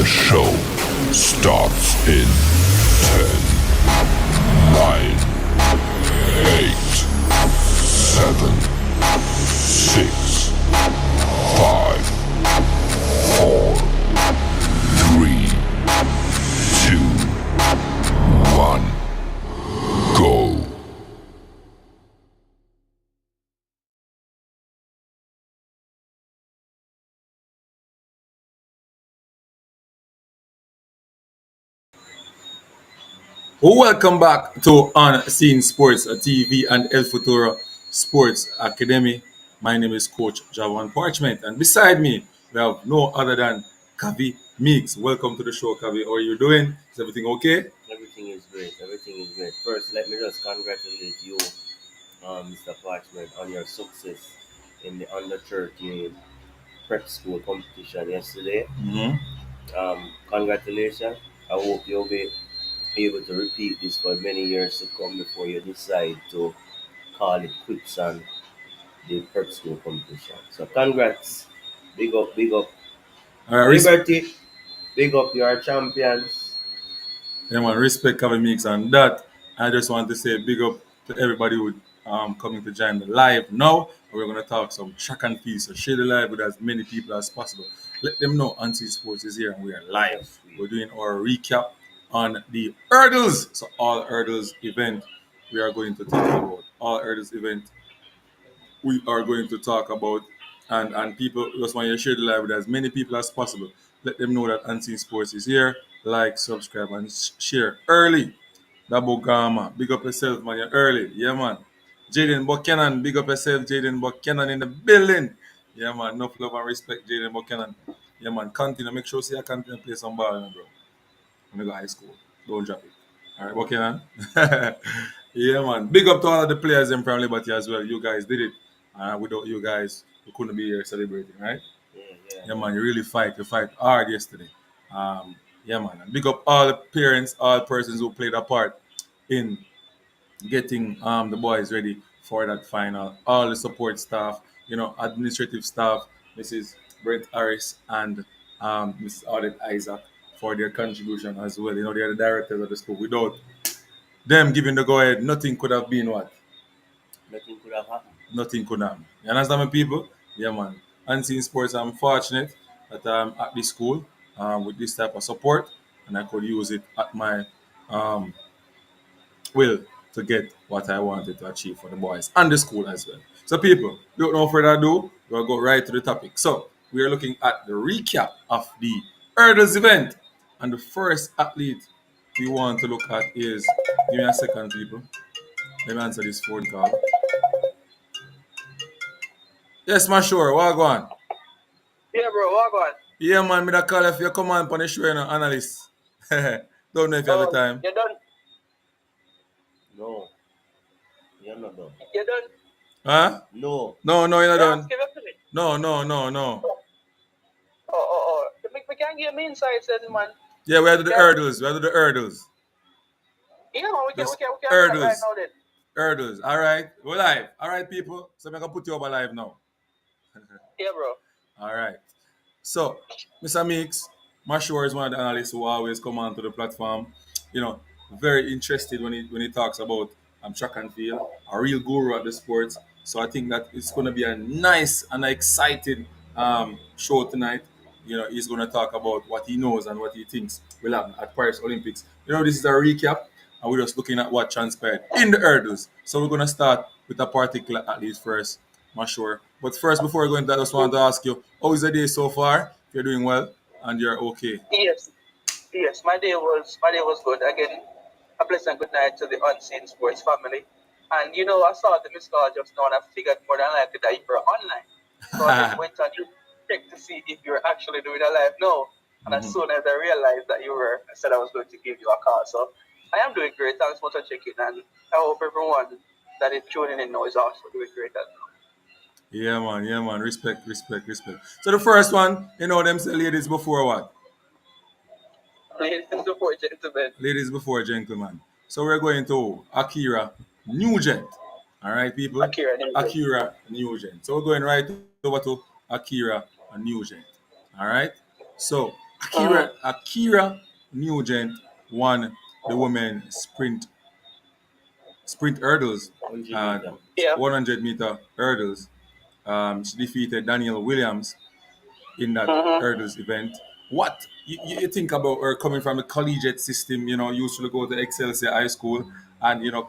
show starts in 10, 9, 8, 7, 6, 5, 4, 3, 2, 1, go. Welcome back to Unseen Sports TV and El Futuro Sports Academy. My name is Coach Javan Parchment, and beside me we have no other than Kavi Meeks. Welcome to the show, Kavi. How are you doing? Is everything okay? Everything is great. Everything is great. First, let me just congratulate you, Mr. Parchment, on your success in the under 13 prep school competition yesterday. Mm-hmm. Congratulations. I hope you'll be able to repeat this for many years to come before you decide to call it quits on the prep school competition. So, congrats. Big up, big up. All right, Liberty, big up your champions. yeah, man, respect Kavi Meeks on that. I just want to say big up to everybody who coming to join the live now. We're going to talk some track and field. So share the live with as many people as possible. Let them know Anti Sports is here and we are live. Yes, we. We're doing our recap on the hurdles. So all hurdles event we are going to talk about. All hurdles event we are going to talk about, and people just want you to share the live with as many people as possible. Let them know that Unseen Sports is here. Like, subscribe, and share early. Double Gamma, big up yourself, man. You're early, yeah, man. Jaden Buchanan, big up yourself, Jaden Buchanan in the building. Yeah, man. Enough love and respect, Jaden Buchanan. Yeah, man. Continue. Make sure see I continue to play some ball, you know, bro. When I go high school, don't drop it. All right, Buchanan. Yeah, man. Big up to all of the players in Prime Liberty as well. You guys did it. Without you guys, we couldn't be here celebrating, right? Yeah, yeah, Yeah, yeah. man. You really fight. You fight hard yesterday. Yeah, man. And big up all the parents, all persons who played a part in getting the boys ready for that final. All the support staff, administrative staff, Mrs. Brent Harris and Mrs. Audit Isaac for their contribution as well. They're the directors of the school. Without them giving the go ahead, nothing could have been what? Nothing could have happened. Nothing could have. You understand, my people? Yeah, man. Unseen Sports, I'm fortunate that I'm at this school with this type of support and I could use it at my um, will to get what I wanted to achieve for the boys and the school as well. So, people, without no further ado, we'll go right to the topic. So, we are looking at the recap of the hurdles event. And the first athlete we want to look at is, give me a second, people. Let me answer this phone call. Yes, my sure. What go on? Yeah, bro, walk on. Yeah, man, me da call if you come on the show, analyst. Don't know if you have the Oh, time. you done? No, you're not done. You done? Huh? No, No, no, you're not Yeah, done. give it to me. No, no, no, no. Oh. We can't give me insights then, man. Yeah, we have to do the Yeah, hurdles. We have to do the hurdles. yeah, man, Just we can do that right hurdles. now then. Hurdles. All right. We're live. All right, people. So I'm going to put you over live now. Yeah, bro. All right. So, Mr. Meeks, Mashur is one of the analysts who always come onto the platform. You know, very interested when he talks about track and field, a real guru at the sports. So I think that it's going to be a nice and exciting show tonight. He's going to talk about what he knows and what he thinks will happen at Paris Olympics. This is a recap, and we're just looking at what transpired in the hurdles. So we're going to start with a particular athlete first, not sure. But first, before we go into that, I just want to ask you, how is the day so far? If you're doing well and you're okay. Yes, yes, my day was good. Again, a pleasant good night to the Unseen Sports family. And I saw the missed call just now and I figured more than likely that you were online. So I just went on you check to see if you were actually doing a live now. And as Mhm. soon as I realized that you were, I said I was going to give you a call. So I am doing great. Thanks for checking. And I hope everyone that is tuning in now is also doing great as well. Yeah, man. Yeah, man. Respect, respect, respect. So the first one, them say ladies before what? Ladies and gentlemen. Ladies before gentlemen. So we're going to Akira Nugent. All right, people? Akira Newton. Akira Nugent. So we're going right over to Akira Nugent. All right? So Akira Nugent won the women sprint hurdles, 100 meter. Yeah. 100-meter hurdles. She defeated Danielle Williams in that Mm-hmm. hurdles event. What you think about her coming from the collegiate system? Used to go to Excelsior High School, and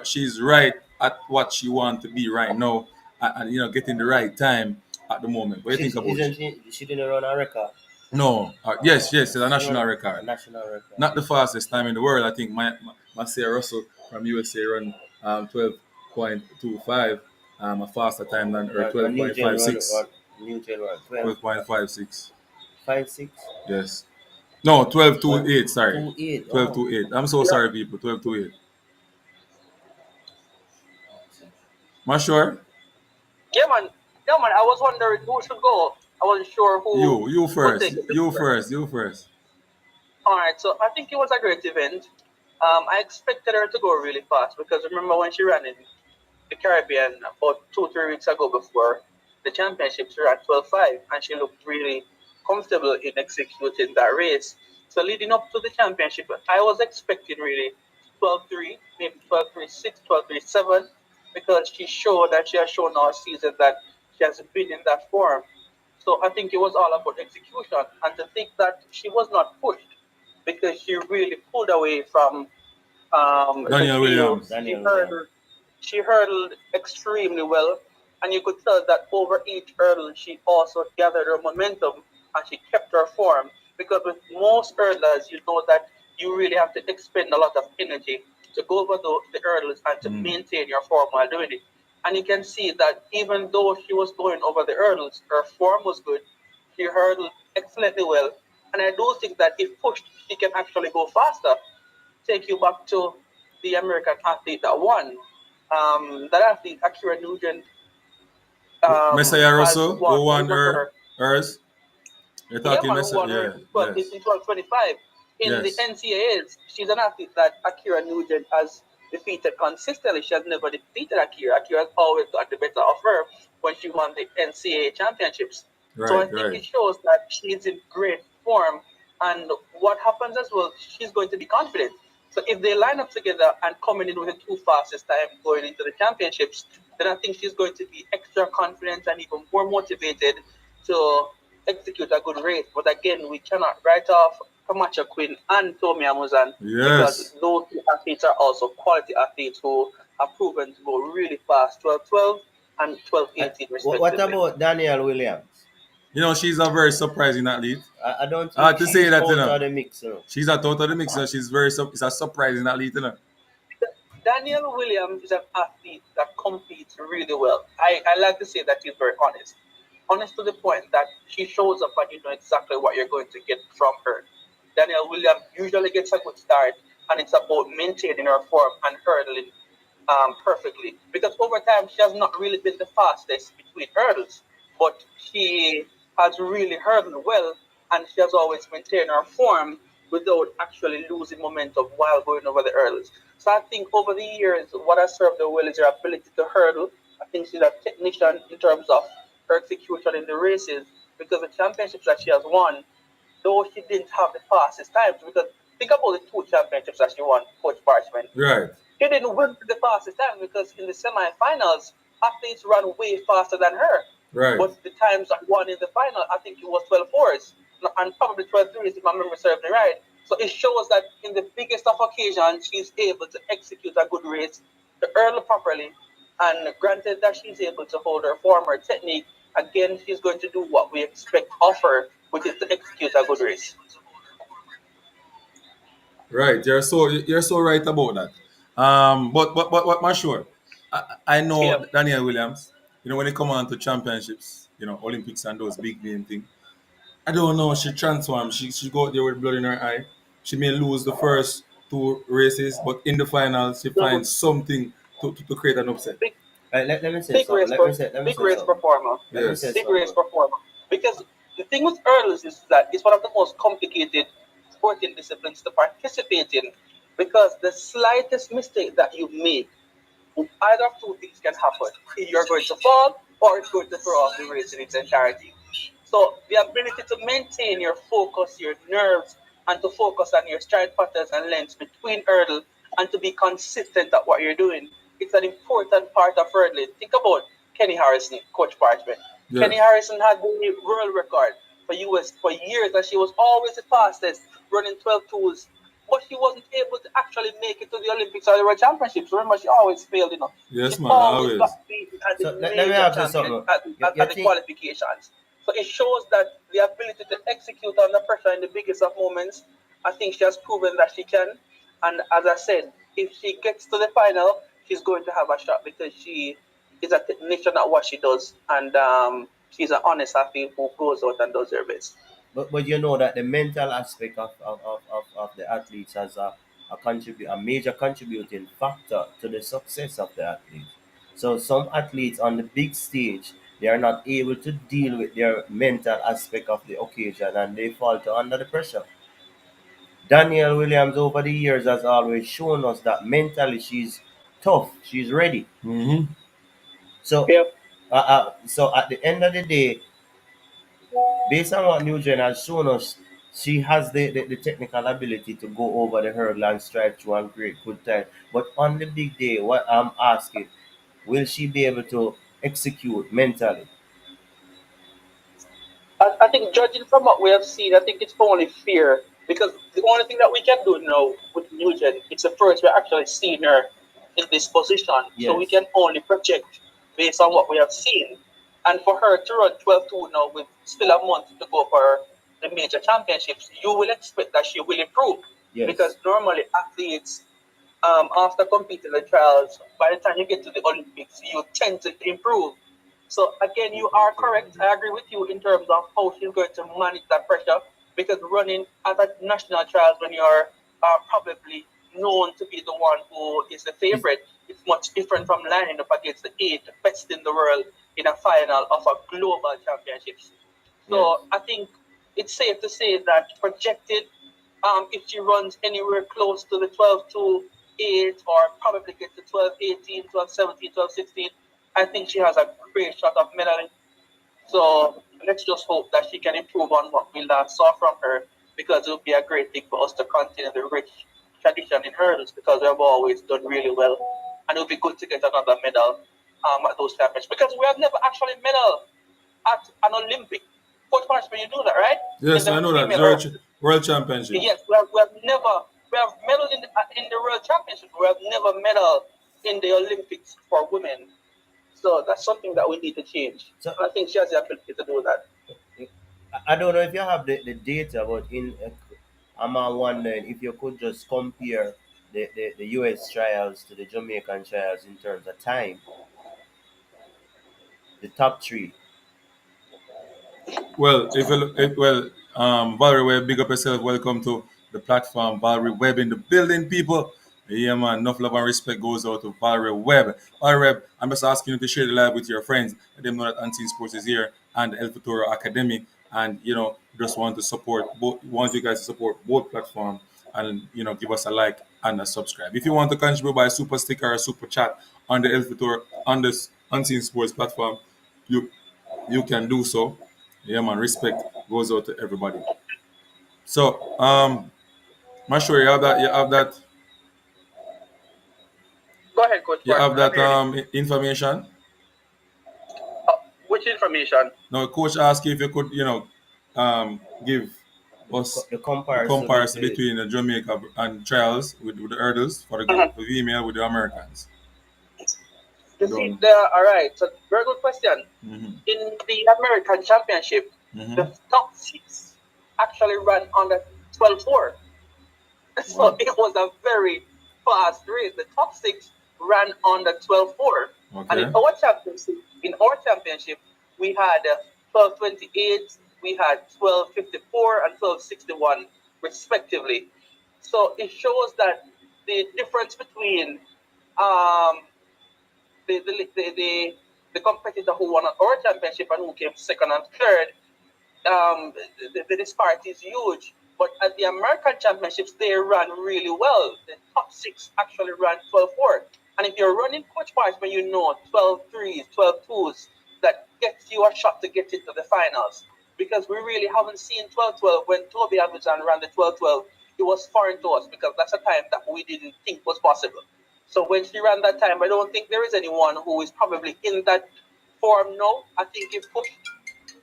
she's right at what she wants to be right now, and getting the right time at the moment. What do you think about Isn't it? she didn't run a record? No, yes, it's a She national run a record. national record. Not the fastest time in the world. I think Marcia Russell from USA run 12.25, a faster time than her And New Gen run 12.56. New Gen run 12.56. 12.56. Yes. No, 12 to Well, 8, sorry. 2.8. 12 Oh. to 8. I'm so Yeah. sorry, people. 12 to 8. Am I sure? Yeah, man. Yeah, man. I was wondering who should go. I wasn't sure who You would first. take it. You first. You first. All right, so I think it was a great event. I expected her to go really fast because remember when she ran in the Caribbean about 2 3 weeks ago before the championships, she ran 12:5, and she looked really comfortable in executing that race. So leading up to the championship, I was expecting really 12:3, maybe 12:36, 12:37, because she showed that she has shown all season that she has been in that form. So I think it was all about execution, and to think that she was not pushed because she really pulled away from the Daniel field. Williams. Daniel Williams. She hurdled extremely well, and you could tell that over each hurdle she also gathered her momentum and she kept her form. Because with most hurdlers, you know that you really have to expend a lot of energy to go over the hurdles and to maintain your form while doing it. And you can see that even though she was going over the hurdles, her form was good. She hurdled excellently well, and I do think that if pushed, she can actually go faster. Take you back to the American athlete that won. That athlete, Akira Nugent, Messiah has Russell, won. who I won remember. hers. You're Yeah, talking man, who Messiah? won her Yeah, yes. in 12:25. In the Yes. NCAAs, she's an athlete that Akira Nugent has defeated consistently. She has never defeated Akira. Akira has always got the better of her when she won the NCAA championships. So I Right, think right. it shows that she's in great form. And what happens as well, she's going to be confident. So if they line up together and coming in with the two fastest time going into the championships, then I think she's going to be extra confident and even more motivated to execute a good race. But again, we cannot write off Camacho Quinn and Tommy Amuzan because Yes. those two athletes are also quality athletes who are proven to go really fast, 12:12 and 12:18 What respectively. about Daniel Williams? She's a very surprising athlete. I don't I think have to say she's that, out of the mix. She's a total mix. She's it's a surprising athlete. Daniel Williams is an athlete that competes really well. I like to say that he's very honest. Honest to the point that she shows up and you know exactly what you're going to get from her. Daniel Williams usually gets a good start, and it's about maintaining her form and hurdling perfectly. Because over time, she has not really been the fastest between hurdles, but she has really hurdled well, and she has always maintained her form without actually losing momentum while going over the hurdles. So I think over the years, what has served her well is her ability to hurdle. I think she's a technician in terms of her execution in the races because the championships that she has won, though she didn't have the fastest times, because think about the two championships that she won, Coach Parchment. Right. She didn't win the fastest time because in the semi-finals, athletes ran way faster than her. Right. But the times that won in the final, I think it was 12:4s and probably 12:3s if my memory serves me right. So it shows that in the biggest of occasions, she's able to execute a good race, to earn properly, and granted that she's able to hold her form, her technique, again, she's going to do what we expect of her, which is to execute a good race. Right. You're so right about that. But what my sure. I Yeah. know Daniel Williams. When it come on to championships, Olympics and those big name thing. I don't know. She transformed. She go out there with blood in her eye. She may lose the first two races, but in the final, she Mhm. finds something to create an upset. Big, Let me say big something. race, let me big say race something. Performer. Let me say Yes. Big race something. performer. Because the thing with hurdles is that it's one of the most complicated sporting disciplines to participate in. Because the slightest mistake that you make, either of two things can happen. You're going to fall, or it's going to throw off the race in its entirety. So the ability to maintain your focus, your nerves, and to focus on your stride patterns and lengths between hurdle and to be consistent at what you're doing. It's an important part of hurdling. Think about Kenny Harrison, Coach Parchment. Kenny Yes. Harrison had the world record for US for years, and she was always the fastest, running 12 twos. But she wasn't able to actually make it to the Olympics or the World Championships. Remember, she always failed, you know. She Yes, man. always Always. got beaten at the Let me major ask you champion something. You at the think qualifications. So it shows that the ability to execute under pressure in the biggest of moments, I think she has proven that she can. And as I said, if she gets to the final, she's going to have a shot because she is a technician at what she does. And she's an honest athlete who goes out and does her best. but you know that the mental aspect of the athletes has a major contributing factor to the success of the athlete. So some athletes on the big stage, they are not able to deal with their mental aspect of the occasion and they falter under the pressure. Danielle Williams over the years has always shown us that mentally she's tough, she's ready. Mm-hmm. So Yeah. so at the end of the day, based on what Nugent has shown us, she has the technical ability to go over the hurdle and stride through and create good time. But on the big day, what I'm asking, will she be able to execute mentally? I think judging from what we have seen, I think it's only fair because the only thing that we can do now with Nugent, it's the first we're actually seeing her in this position. So we Yes, can only project based on what we have seen. And for her to run 12-2 now with still a month to go for the major championships, you will expect that she will improve because yes, normally athletes after competing the trials, by the time you get to the Olympics, you tend to improve. So again, you are correct. I agree with you in terms of how she's going to manage that pressure because running at a national trials when you're probably known to be the one who is the is favorite, it's much different from lining up against the eight best in the world in a final of a global championships. yes, So I think it's safe to say that projected, if she runs anywhere close to the 12-8 or probably get to 12-18, 12-17, 12-16, I think she has a great shot of medaling. So let's just hope that she can improve on what we last saw from her because it would be a great thing for us to continue the rich tradition in hurdles because we have always done really well. And it would be good to get another medal at those championships because we have never actually medal at an Olympic. Coach Marshall, you do that, right? In Yes, the I know that. female hurdle. World Championships. Yes, we have medal in the World Championship. We have never medal in the Olympics for women. So that's something that we need to change. so And I think she has the ability to do that. I don't know if you have the data, but I'm wondering if you could just compare the US trials to the Jamaican trials in terms of time, the top three. Well, if you look, Valerie Webb, big up yourself. Welcome to the platform. Valerie Webb in the building, people. Yeah, man. Enough love and respect goes out to Valerie Webb. Valerie Webb, I'm just asking you to share the live with your friends. Let them know that Unseen Sports is here and El Futuro Academy. And, just want to support both, want you guys to support both platforms and, give us a like and a subscribe. If you want to contribute by a super sticker or super chat on the El Futuro, on this Unseen Sports platform, you you can do so. Yeah, man. Respect goes out to everybody. So, I'm sure you have that. Go ahead, Coach You have Parchman. I'm that hearing you. information. Which information? Now, coach asked you if you could, give us The the comparison comparison between between the Jamaica and trials with the hurdles for Mhm. the female with the Americans. You see, Done. there, all right. So, very good question. Mm-hmm. In the American Championship, the Mm-hmm. top six actually ran under 12-4. So Wow. it was a very fast race. The top six ran on the 12-4. And Okay. in our championship, we had 12-28, we had 12-54 and 12-61 respectively. So it shows that the difference between um, the competitor who won our championship and who came second and third, the disparity is huge. But at the American Championships, they ran really well. The top six actually ran 12-4. And if you're running coach parts, you know 12 threes, 12 twos, that gets you a shot to get into the finals. because we really haven't seen 12-12 when Toby Abidjan ran the 12-12. It was foreign to us because that's a time that we didn't think was possible. So when she ran that time, I don't think there is anyone who is probably in that form now. I think if push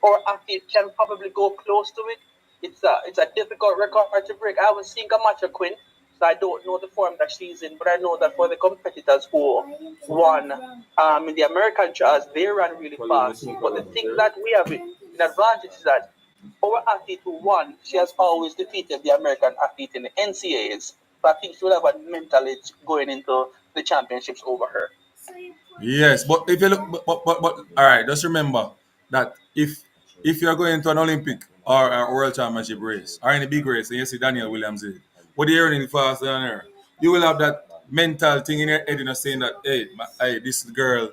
or athlete can probably go close to it, it's a difficult record to break. I haven't seen Gamacha Quinn, so I don't know the form that she's in, but I know that for the competitors who won in the American trials, they ran really fast. But the thing that we have in advantage is that our athlete who won, she has always defeated the American athlete in the NCAAs. So I think she will have a mental edge going into the championships over her. Yes, but if you look, but all right, just remember that if you're going to an Olympic or a World Championship race or any big race, and you see Daniel Williams in it, what you're running faster than her, you will have that mental thing in your head, saying that hey, hey, this girl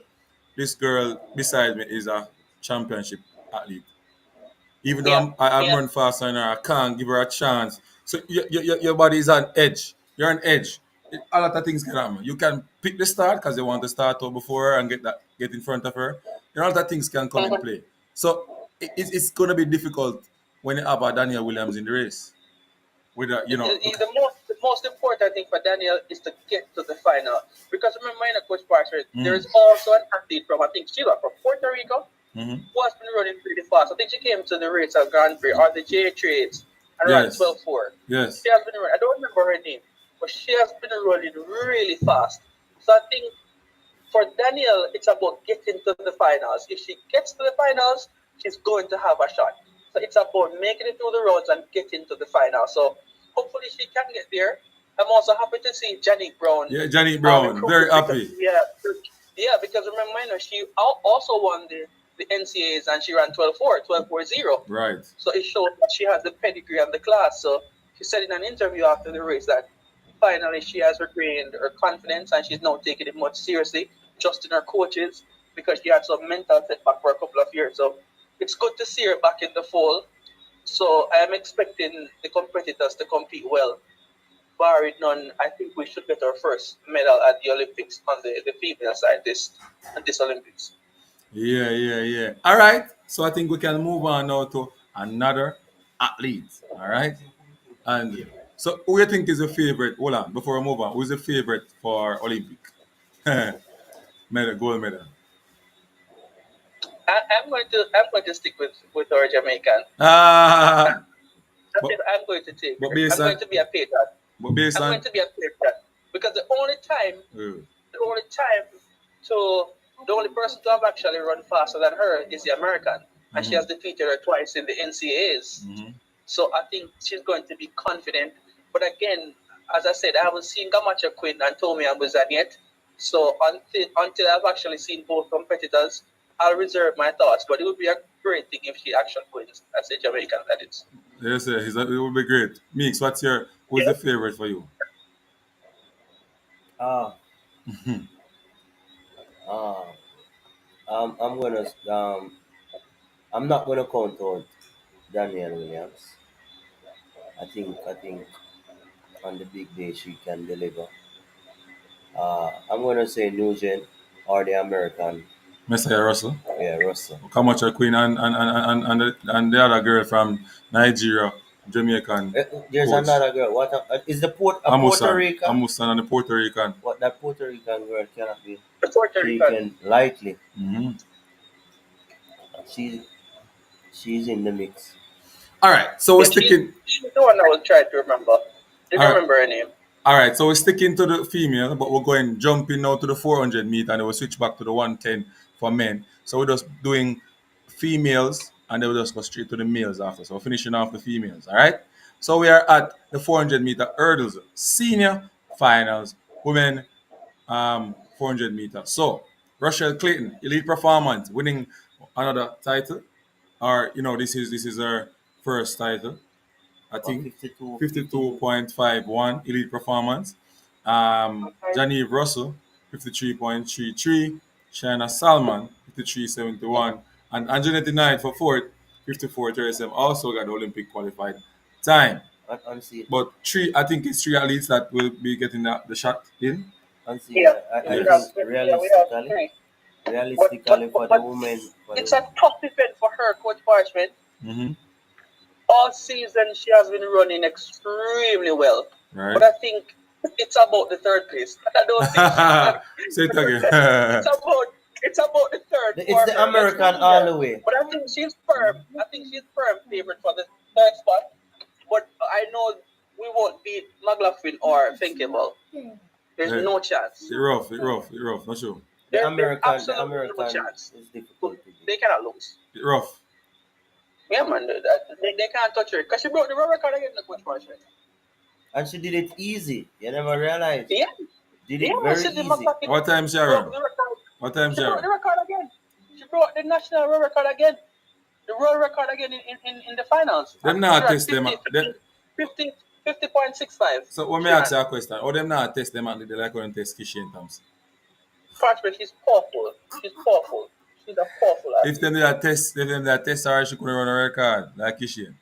beside me is a championship athlete. Even though Yeah, I'm yeah. run faster than her, I can't give her a chance. So your body is on edge. You're on edge. A lot of things can happen. You can pick the start because you want to start out before her and get in front of her. A lot of things can come in Mhm. play. So it's going to be difficult when you have a Daniel Williams in the race. With a, look. The most important thing for Daniel is to get to the final. Because remember in a coach Parker, there Mm, is also an athlete from I think Sheila from Puerto Rico mhm. who has been running pretty fast. I think she came to the race at Grand Prix or the J trades and ran Yes. 12-4. Yes. She has been running, I don't remember her name, but she has been running really fast. So I think for Danielle, it's about getting to the finals. If she gets to the finals, she's going to have a shot. So it's about making it through the roads and getting to the finals. So hopefully she can get there. I'm also happy to see Janik Brown Yeah, Johnny Brown. improving Very because happy. yeah, because remember, she also won the NCAAs and she ran 12-4, 12-4-0. Right. So it shows that she has the pedigree and the class. So she said in an interview after the race that finally she has regained her confidence and she's now taking it much seriously, trusting her coaches because she had some mental setback for a couple of years. So it's good to see her back in the fold. So I am expecting the competitors to compete well. Barring none, I think we should get our first medal at the Olympics on the female side this Olympics. Yeah. All right. So I think we can move on now to another athlete. All right. And so, who you think is your favorite? Hold on, before we move on, who's your favorite for Olympic medal, gold medal? I'm going to stick with our Jamaican. Ah, That's but it. I'm going to take but her. based I'm on going to be a patriot. but based I'm going on to be a patriot because uh, the only time to the only person to have actually run faster than her is the American, and she mhm, has defeated her twice in the NCAAs. mhm. So I think she's going to be confident. But again, as I said, I haven't seen Gamacha Quinn and Tommy Ambuzan yet. So until I've actually seen both competitors, I'll reserve my thoughts. But it would be a great thing if she actually wins as a Jamaican, that is. Yes, sir. It will be great. Mix, who's Yeah. the favorite for you? Ah, Mhm. ah, I'm gonna I'm not gonna count out Danielle Williams. I think on the big day she can deliver. I'm gonna say Nugent or the American. Messiah Russell, Yeah, Russell. Kamacha Queen, and the other girl from Nigeria, Jamaican There's coach, another girl. Is the a Puerto Amusan, Rican? Amusan, and the Puerto Rican. What that Puerto Rican girl cannot be The Puerto Rican. taken lightly. Mhm. She she's in the mix. All right, so we're Yeah, she's, sticking. she's the one I was trying to remember. Didn't All right, remember her name. all right. So we're sticking to the female, but we're going jumping now to the 400 meter, and then we'll switch back to the 110 for men. So we're just doing females, and then we'll just go straight to the males after. So we're finishing off the females. All right. So we are at the 400-meter hurdles senior finals, women 400 meter. So Rochelle Clayton, elite performance, winning another title, or this is her first title. I Or think 52. 52.51 elite performance. Janive Russell, 53.33. Shana Salman, 53.71. And Anjanette Knight for fourth, 54.37. Also got the Olympic qualified time. And see, But I think it's three athletes that will be getting the shot in. and see. Yeah, I Yes. think we have three. But realistically for the women, it's a tough event for her, Coach Parchment, Mm-hmm. All season she has been running extremely well. Right. But I think it's about the third place. I don't think she can. Say it again. It's about it's about the third It's for the her. Let's go American all here. the way. But I think she's firm. I think she's firm favorite for the third spot. But I know we won't beat McLaughlin or Thinkable. There's Hey, no chance. it rough, it rough, it rough. Not sure. There's The absolutely no American chance. is difficult to beat. They cannot lose. It rough. Yeah, man. They can't touch her. Because she broke the world record again, the coach Marshall. And she did it easy. You never realize. Yeah. Did Yeah, it man. very Sidney easy. McLaughlin What time broke Sharon? the record. What time She broke the Sharon? record again. She broke the national world record again. The world record again in the finals. Them She not ran test them. 50.65. So when me She ask ran. you a question, how them not test them and they like when test Kishi and Thompson? Patrick, she's powerful. She's powerful. She's a powerful If athlete. them that test, if them that test her, she couldn't run a record like Kishi.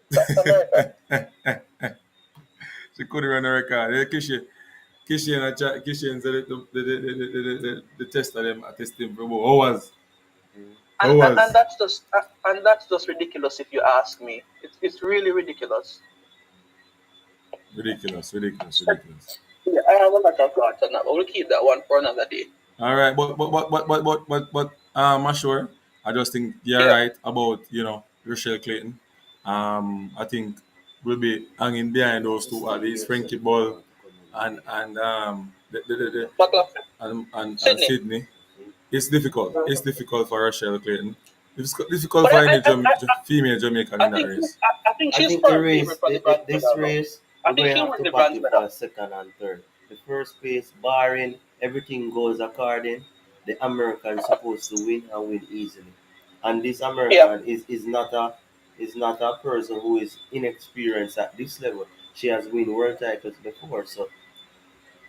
That's America. She couldn't run a record. Yeah, Kishi and Kishi and said the test of them, I test him for about hours. And Hours. that's just ridiculous if you ask me. It's really ridiculous. Ridiculous, ridiculous, ridiculous. Yeah, I have a lot of thoughts on that, but we'll keep that one for another day. All right, but I'm sure. I just think you're Yeah. right about Rochelle Clayton. I think we'll be hanging behind those two at least Frankie Ball and McLaughlin. and Sydney. Sydney. It's difficult. It's difficult for Rochelle Clayton. It's difficult But for any female Jamaican I in that think race. I think I she's think the firm race, favorite for the bronze this medal. race, I we're think going to she have wins to the bronze battle medal. for second and third. The first place, barring everything goes according, the American supposed to win and win easily. And this Yeah. American is not a person who is inexperienced at this level. She has won world titles before, so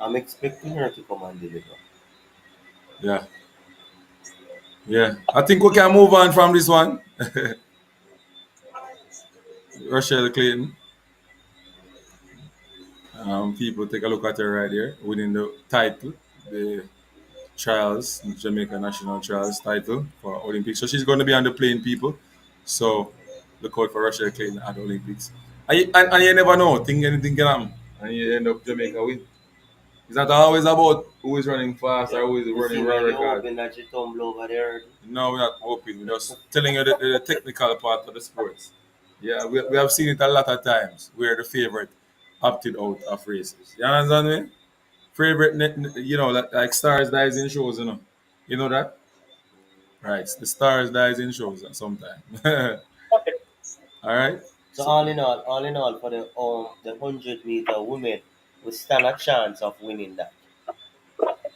I'm expecting her to come and deliver. Yeah, yeah. I think we can move on from this one. Rochelle Clayton. People take a look at her right here, winning the title, the trials, Jamaica National Trials title for Olympics. So she's going to be on the plane, people. So look out for Rochelle Clayton at the Olympics. And you never know, anything can happen. And you end up Jamaica win. It's not always about who is running fast or who is You see, running when world you're record. hoping that you tumble over there, No, we're not hoping. We're just telling you the technical part of the sports. Yeah, we have seen it a lot of times where the favorite opted out of races. You understand me? Favorite, like stars dies in shows, You know that? Right. The stars dies in shows sometime. All Okay. right. so So all in all, for the 100-meter women, we stand a chance of winning that.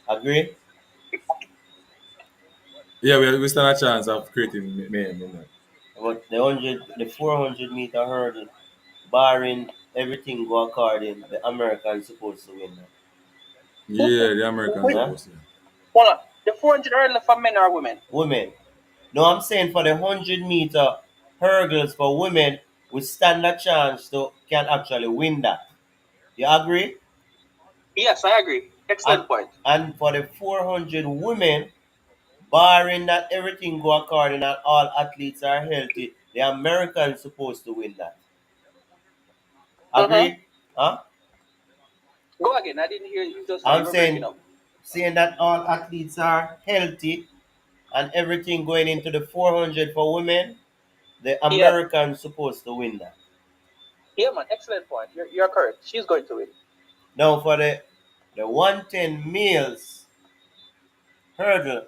Agree? yeah, we stand a chance of creating mayhem in that. But the 400-meter hurdle, barring everything go according, the Americans supposed to win that. Yeah, the Americans Wait, Huh? supposed to. hold on. The 400 hurdle for men or women? Women. No, I'm saying for the 100-meter hurdles for women, we stand a chance to can actually win that. You agree? Yes, I agree. And Excellent point. and for the 400 women, barring that everything go according and all athletes are healthy, the Americans supposed to win that. Mm-hmm. Agree? Huh? Go again. I didn't hear you just now. You I'm were breaking saying up. that all athletes are healthy and everything going into the 400 for women, the Yeah. Americans supposed to win that. Yeah, man. Excellent point. You're correct. She's going to win. Now for the 110 males hurdle,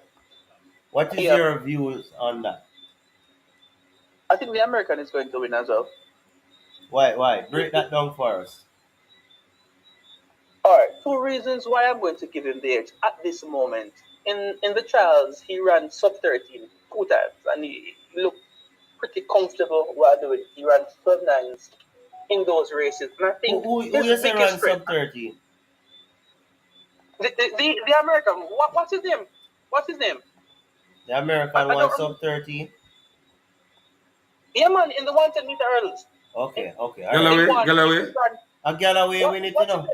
what is Yeah. your views on that? I think the American is going to win as well. Why? Break that down for us. All right. Two reasons why I'm going to give him the edge at this moment. In the trials, he ran sub 13 two times, and he looked pretty comfortable while doing it. He ran sub nines in those races, and I Who think who his you say biggest run strength, sub 13? the American. What's his name? What's his name? The American I one don't remember. sub 13? Yeah, man, in the 110-meter hurdles. Okay, all He right. Galloway, won. He Galloway, ran. A Galloway What? win it, you What's his know. name?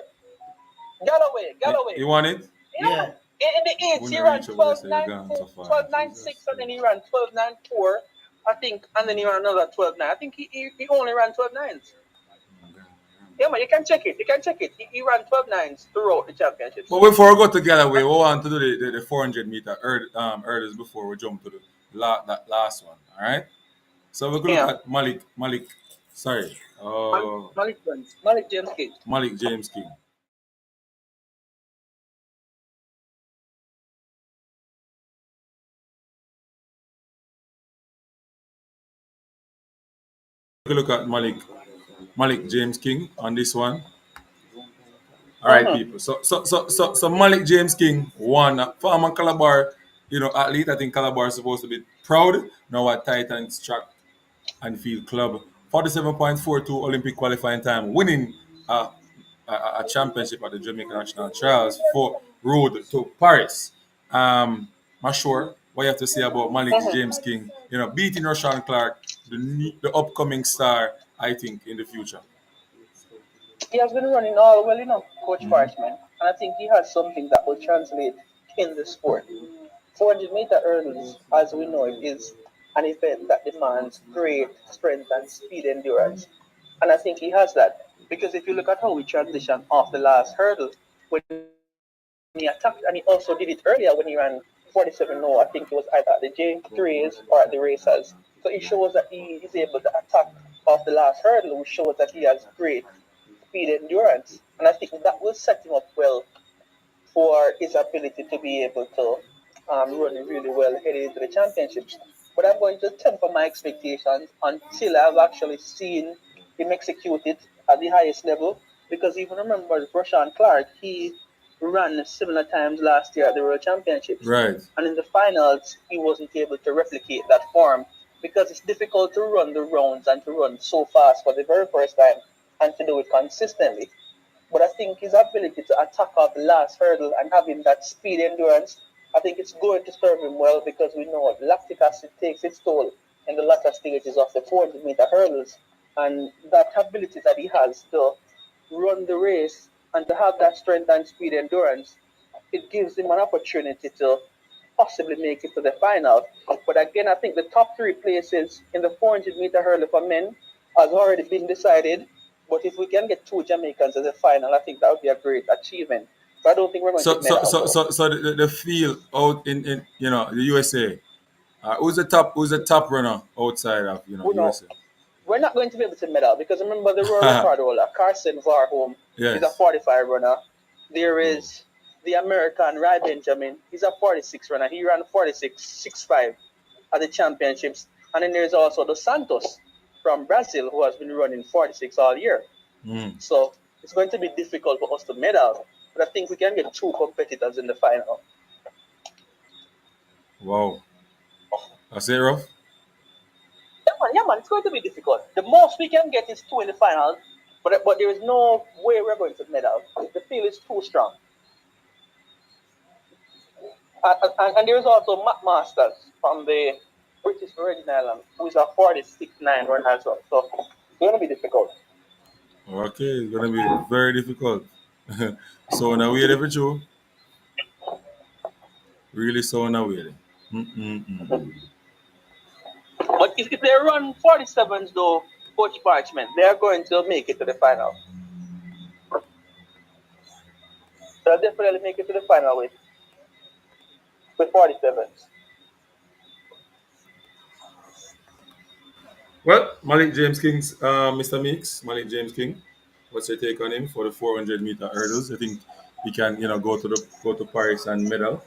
Galloway. Galloway. you want it? Yeah, man. Yeah. In the eights, he Wouldn't ran reach over there, 12 so you're 9 gone 4, so far. 12 9 Jesus 6, and then he Christ. ran 12 9 4. I think, and then he ran another 12.9. I think he only ran 12.9s. Yeah, man, you can check it. You can check it. He ran 12.9s throughout the championships. But before we go to Galloway, we want to do the 400 meter hurdles before we jump to the that last one. All right. So we could look Yeah. at Malik. Sorry. Malik James King. Malik James King. We could look at Malik James King on this one. All right, Mm-hmm. people. So Malik James King won former Calabar, athlete. I think Calabar is supposed to be proud now at Titans track and field club. 47.42 Olympic qualifying time, winning a, a championship at the Jamaica National Trials for road to Paris. Not sure what you have to say about Malik James King. Beating Rashawn Clark, the upcoming star, I think, in the future. He has been running all well enough, Coach Parchman, and I think he has something that will translate in the sport. 400-meter hurdles, as we know it, is an event that demands great strength and speed endurance. And I think he has that. Because if you look at how he transitioned off the last hurdle, when he attacked, and he also did it earlier when he ran 47 no, I think it was either at the J3s or at the racers. So it shows that he is able to attack off the last hurdle, which shows that he has great speed endurance. And I think that will set him up well for his ability to be able to run really well heading into the championships. But I'm going to temper my expectations until I've actually seen him execute it at the highest level. Because even remember, Rashawn Clark, he ran similar times last year at the World Championships. Right. And in the finals, he wasn't able to replicate that form because it's difficult to run the rounds and to run so fast for the very first time and to do it consistently. But I think his ability to attack off the last hurdle and having that speed endurance, I think it's going to serve him well because we know lactic acid takes its toll in the latter stages of the 400-meter hurdles. And that ability that he has to run the race and to have that strength and speed endurance, it gives him an opportunity to possibly make it to the final. But again, I think the top three places in the 400-meter hurdle for men has already been decided. But if we can get two Jamaicans as a final, I think that would be a great achievement. But I don't think we're going So to so medal. so so so the field out in the USA. Who's the top runner outside of We know USA? we're not going to be able to medal because remember the world record holder, Carson Varholm, is a Yes. 45 runner. There is the American Rai Benjamin. He's a 46 runner. He ran 46.65 at the championships. And then there's also Dos Santos from Brazil who has been running 46 all year. Mm. So it's going to be difficult for us to medal. But I think we can get two competitors in the final. Wow. That's it, rough. Yeah, man, it's going to be difficult. The most we can get is two in the final, but there is no way we're going to medal. The field is too strong. And there is also Matt Masters from the British Virgin Islands, who is a 46.9 runner as well. So it's going to be difficult. Okay, it's gonna be very difficult. So now we every true. Really so now we. Mm-mm-mm. But if they run 47s, though, Coach Parchment, they are going to make it to the final. They'll definitely make it to the final with 47s. Well, Malik James King's Mr. Meeks, Malik James King. What's your take on him for the 400 meter hurdles? I think he can, go to Paris and medal.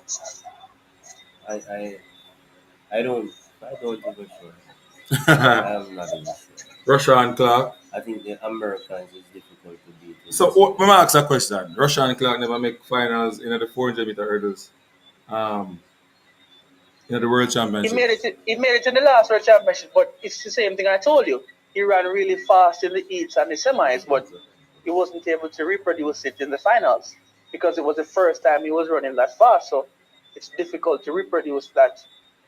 I I I don't even sure. I'm not even sure. Russia and Clark. I think the Americans is difficult to beat in So this let me event. ask a question. Russia and Clark never make finals in the 400 meter hurdles. Um, in the World He Championship. made it. He made it in the last World Championship, but it's the same thing I told you. He ran really fast in the heats and the semis, but he wasn't able to reproduce it in the finals because it was the first time he was running that fast. So it's difficult to reproduce that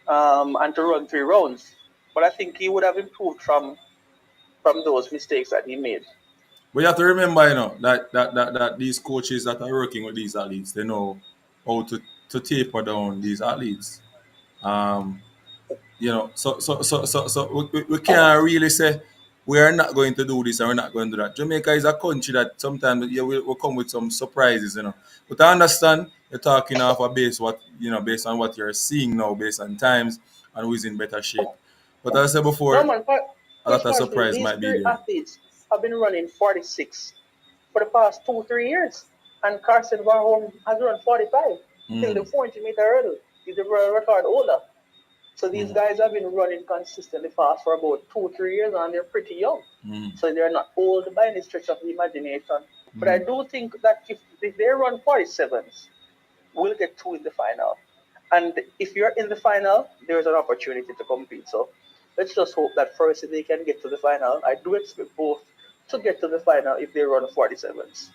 and to run 3 rounds. But I think he would have improved from those mistakes that he made. But you have to remember, that these coaches that are working with these athletes, they know how to taper down these athletes. Um, we can't really say we are not going to do this and we're not going to do that. Jamaica is a country that sometimes will come with some surprises. But I understand you're talking off a base based on what you're seeing now, based on times and who is in better shape. But as I said No before, man, a lot Chris of Parson, surprise these might be three there. athletes have been running 46 for the past 2, 3 years. And Carson Warholm has run 45 till the 400-meter hurdle. He's the world record holder. So these guys have been running consistently fast for about 2, 3 years and they're pretty young. So they're not old by any stretch of the imagination. But I do think that if they run 47s, we'll get two in the final. And if you're in the final, there's an opportunity to compete. So let's just hope that first they can get to the final. I do expect both to get to the final if they run 47s.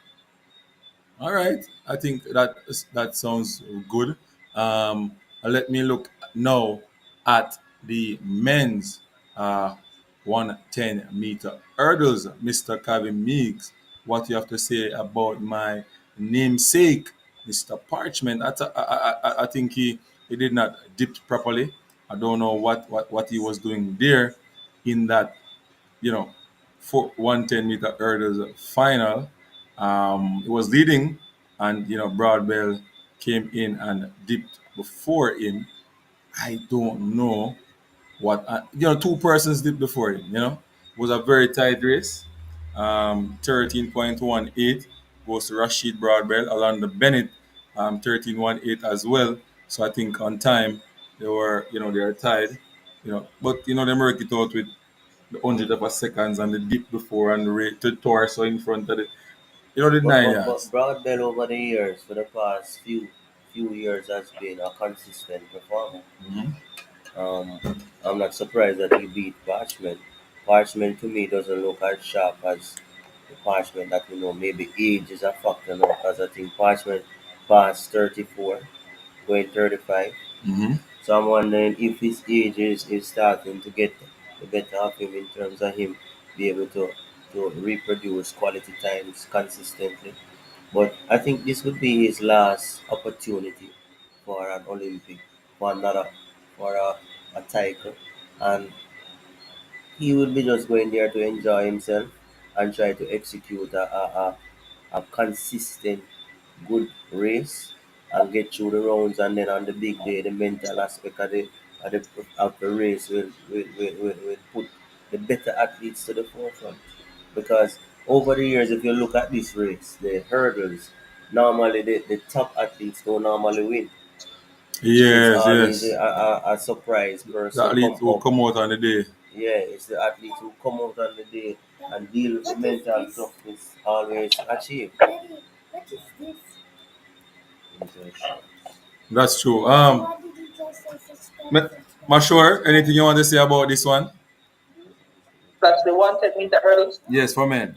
All right, I think that sounds good. Let me look now at the men's 110-meter hurdles. Mr. Kevin Meeks, what you have to say about my namesake, Mr. Parchment? I think he did not dip properly. I don't know what he was doing there in that for 110-meter hurdles final. He was leading, and Broadbell came in and dipped before him. I don't know what two persons dipped before him. It was a very tight race. 13.18 goes to Rashid Broadbell, along the Bennett 13.18 as well. So I think on time they were tied. But they work it out with the 100th of a seconds and the dip before and the to torso in front of the But 9 yards. Broadbell over the years, for the past few years, has been a consistent performer. Mhm. Um, I'm not surprised that he beat Parchment. Parchment to me doesn't look as sharp as the Parchment that we know. Maybe age is a factor now because I think Parchment past 34, going 35. Mhm. So I'm wondering if his age is starting to get the better of him in terms of him be able to reproduce quality times consistently. But I think this would be his last opportunity for an Olympic, for another, for a title. And he would be just going there to enjoy himself and try to execute a consistent, good race and get through the rounds. And then on the big day, the mental aspect of the race will put the better athletes to the forefront. Because over the years, if you look at this race, the hurdles, normally the top athletes don't normally win. It's Yes, always yes. a surprise The person athlete come will up. come out on the day. Yeah, it's the athletes who come out on the day and deal with the mental toughness always achieve. Interesting. That's true. Ma- Mashur, anything you want to say about this one? That's the 110-meter hurdles. Yes, for men.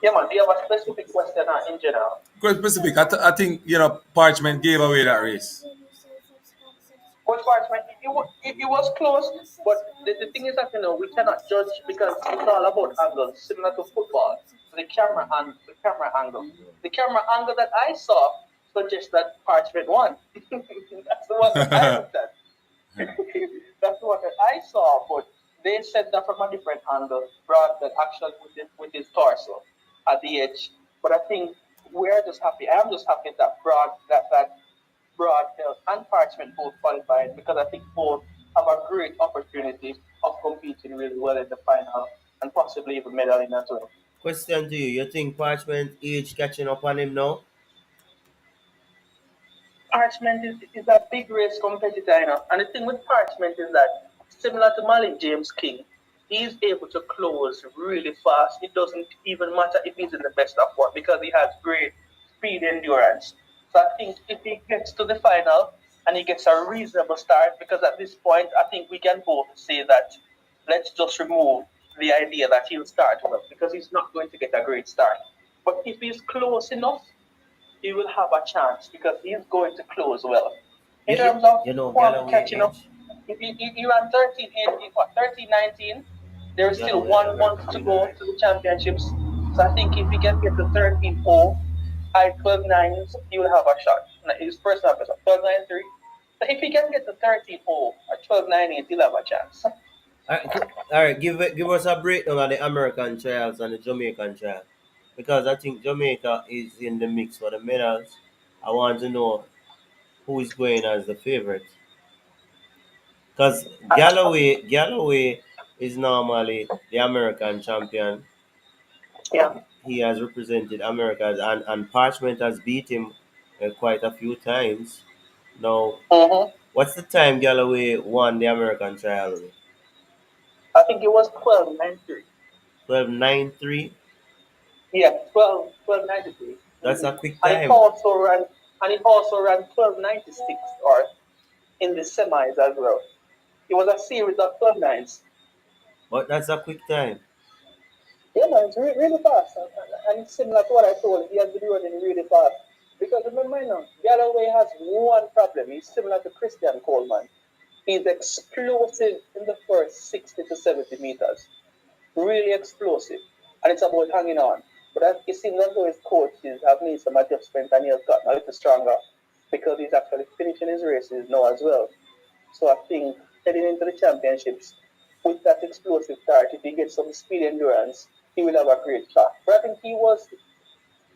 Yeah, man, do you have a specific question in general? Quite specific. I think Parchment gave away that race. Coach Parchment, it was close, but the thing is that we cannot judge because it's all about angles, similar to football. So the camera angle that I saw suggests that Parchment won. That's the one that I looked at. That's the one that I saw, but they said that from a different angle, rather than actually with his torso at the edge. But I think we're just happy. I'm just happy that Broadhill and Parchment both qualified because I think both have a great opportunity of competing really well in the final and possibly even medaling as well. Question to you: you think Parchment age catching up on him now? Parchment is a big race competitor, And the thing with Parchment is that, similar to Malik James King, he's able to close really fast. It doesn't even matter if he's in the best of form because he has great speed endurance. So I think if he gets to the final and he gets a reasonable start, because at this point, I think we can both say that let's just remove the idea that he'll start well because he's not going to get a great start. But if he's close enough, he will have a chance because he's going to close well. In terms of form Galloway catching up, age. if he ran 13-18, 13-19, there is still Galloway one month to go to the championships. So I think if he can get to 13-4, I 12-9, he will have a shot. His personal best, 12-9-3, So if he can get to 13-0 at 12.98, he'll have a chance. All right, give us a breakdown of the American trials and the Jamaican trial, because I think Jamaica is in the mix for the medals. I want to know who is going as the favorite, because Galloway is normally the American champion. Yeah. He has represented America, and Parchment has beat him quite a few times. Now, Mm-hmm. what's the time Galloway won the American trial with? I think it was 12.93. 12.93. Yeah, 12.93. That's Mm-hmm. a quick And it time. also ran 12.96 or in the semis as well. It was a series of 12.9s. But that's a quick time. Yeah, man, it's really fast. And it's similar to what I told you. He has been running really fast. Because remember now, Galloway has one problem. He's similar to Christian Coleman. He's explosive in the first 60 to 70 meters. Really explosive. And it's about hanging on. But it seems as though his coaches have made some adjustments and he has gotten a little stronger because he's actually finishing his races now as well. So I think heading into the championships with that explosive start, if he gets some speed endurance, he will have a great shot. But I think he was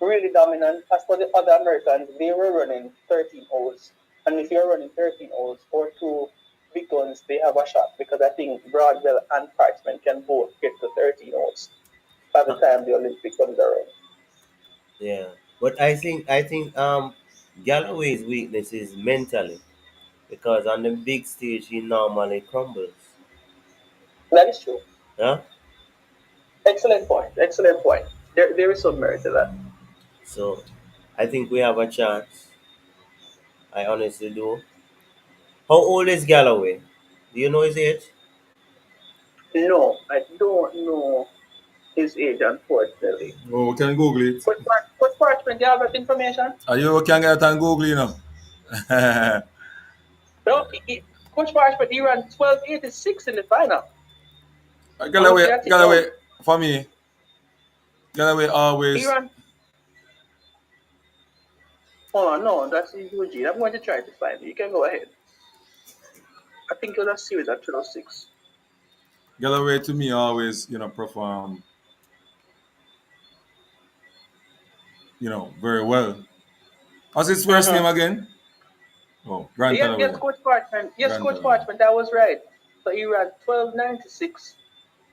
really dominant. As for the other Americans, they were running 13 holes. And if you're running 13 holes or two big guns, they have a shot because I think Broadwell and Parchment can both get to 13 holes by the time the Olympic comes around. Yeah. But I think Galloway's weakness is mentally, because on the big stage he normally crumbles. That is true. Yeah. Excellent point. Excellent point. There is some merit to that. So I think we have a chance. I honestly do. How old is Galloway? Do you know his age? No, I don't know his age, unfortunately. Oh, we can Google it. What Parchment, do you have that information? You can get it on Google, you know. No, Coach Parchment, he ran 12.86 in the final. I'm Galloway, looking at it now. Galloway, for me, Galloway He always. ran. Hold on, no, that's Eugene. I'm going to try to find it. You can go ahead. I think it was a series at 206. Galloway to me always, perform, very well. What's his first name Mm-hmm. again? Oh, Grant Yes, Galloway. Coach Parchment. Yes, Grant Coach Galloway. Parchment, that was right. So he ran 12.96,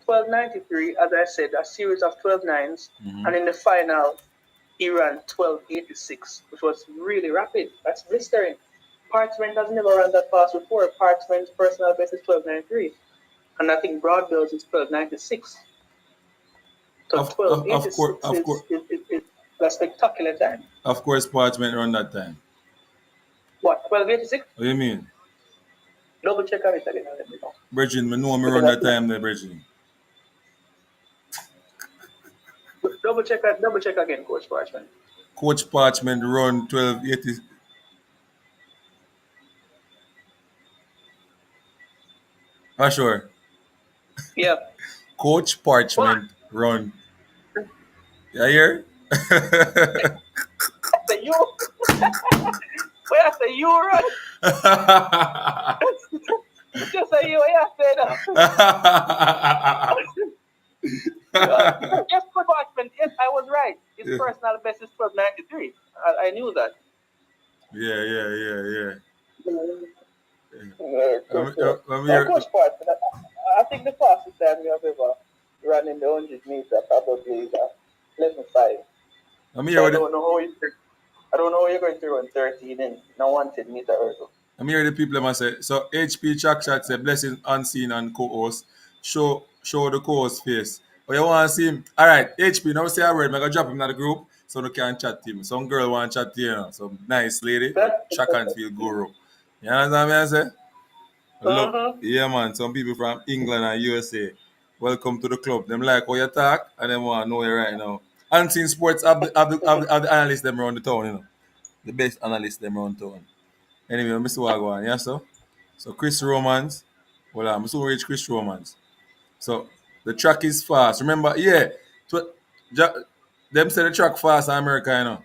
12.93, as I said, a series of 12.9s. Mm-hmm. And in the final, he ran 12.86, which was really rapid. That's blistering. Parchment has never run that fast before. Parchment's personal best is 12.93. And I think Broadbell's is 12.96. So Of course, 12.86 is a spectacular time. of course, Parchment run that time. What, 12.86? What do you mean? Double check on it again and let me know. Bridging, me know me Because run I that think, time there, Bridging. double check again, Coach Parchment. Coach Parchment run 1280. Ah, sure. Yeah. Coach Well, Parchment run. You hear? I say you. When I say you, right? Just say you. Yeah, I say that. Yes, Coach Parchment. Yes, I was right. His Yeah, personal best is 12.93. I knew that. yeah. True, I'm, true. I'm here. Coach Parchment, I think the fastest time we have ever run in the 100 meter probably is 11.5. I'm So here with the, I don't know how you're going to run 13 in a 110 meter hurdle. I'm here with the people must say. So HP Chuck Chat say blessing unseen and co-host. Show the co-host face. Oh, you want to see him? Alright, HP, now say a word, I'm gonna drop him in the group so they can chat to him. Some girl want to chat to you, some nice lady, track and field guru. You understand what I say? Look, Mm-hmm. yeah man, some people from England and USA. Welcome to the club. Them like how you talk and them want to know you right now. Unseen sports have the analysts them around the town, The best analysts them around town. Anyway, Mr. Wagwan, yeah, so Chris Romans. Well, I'm so rich Chris Romans. So the track is fast. Remember, yeah, ja, them say the track fast in America,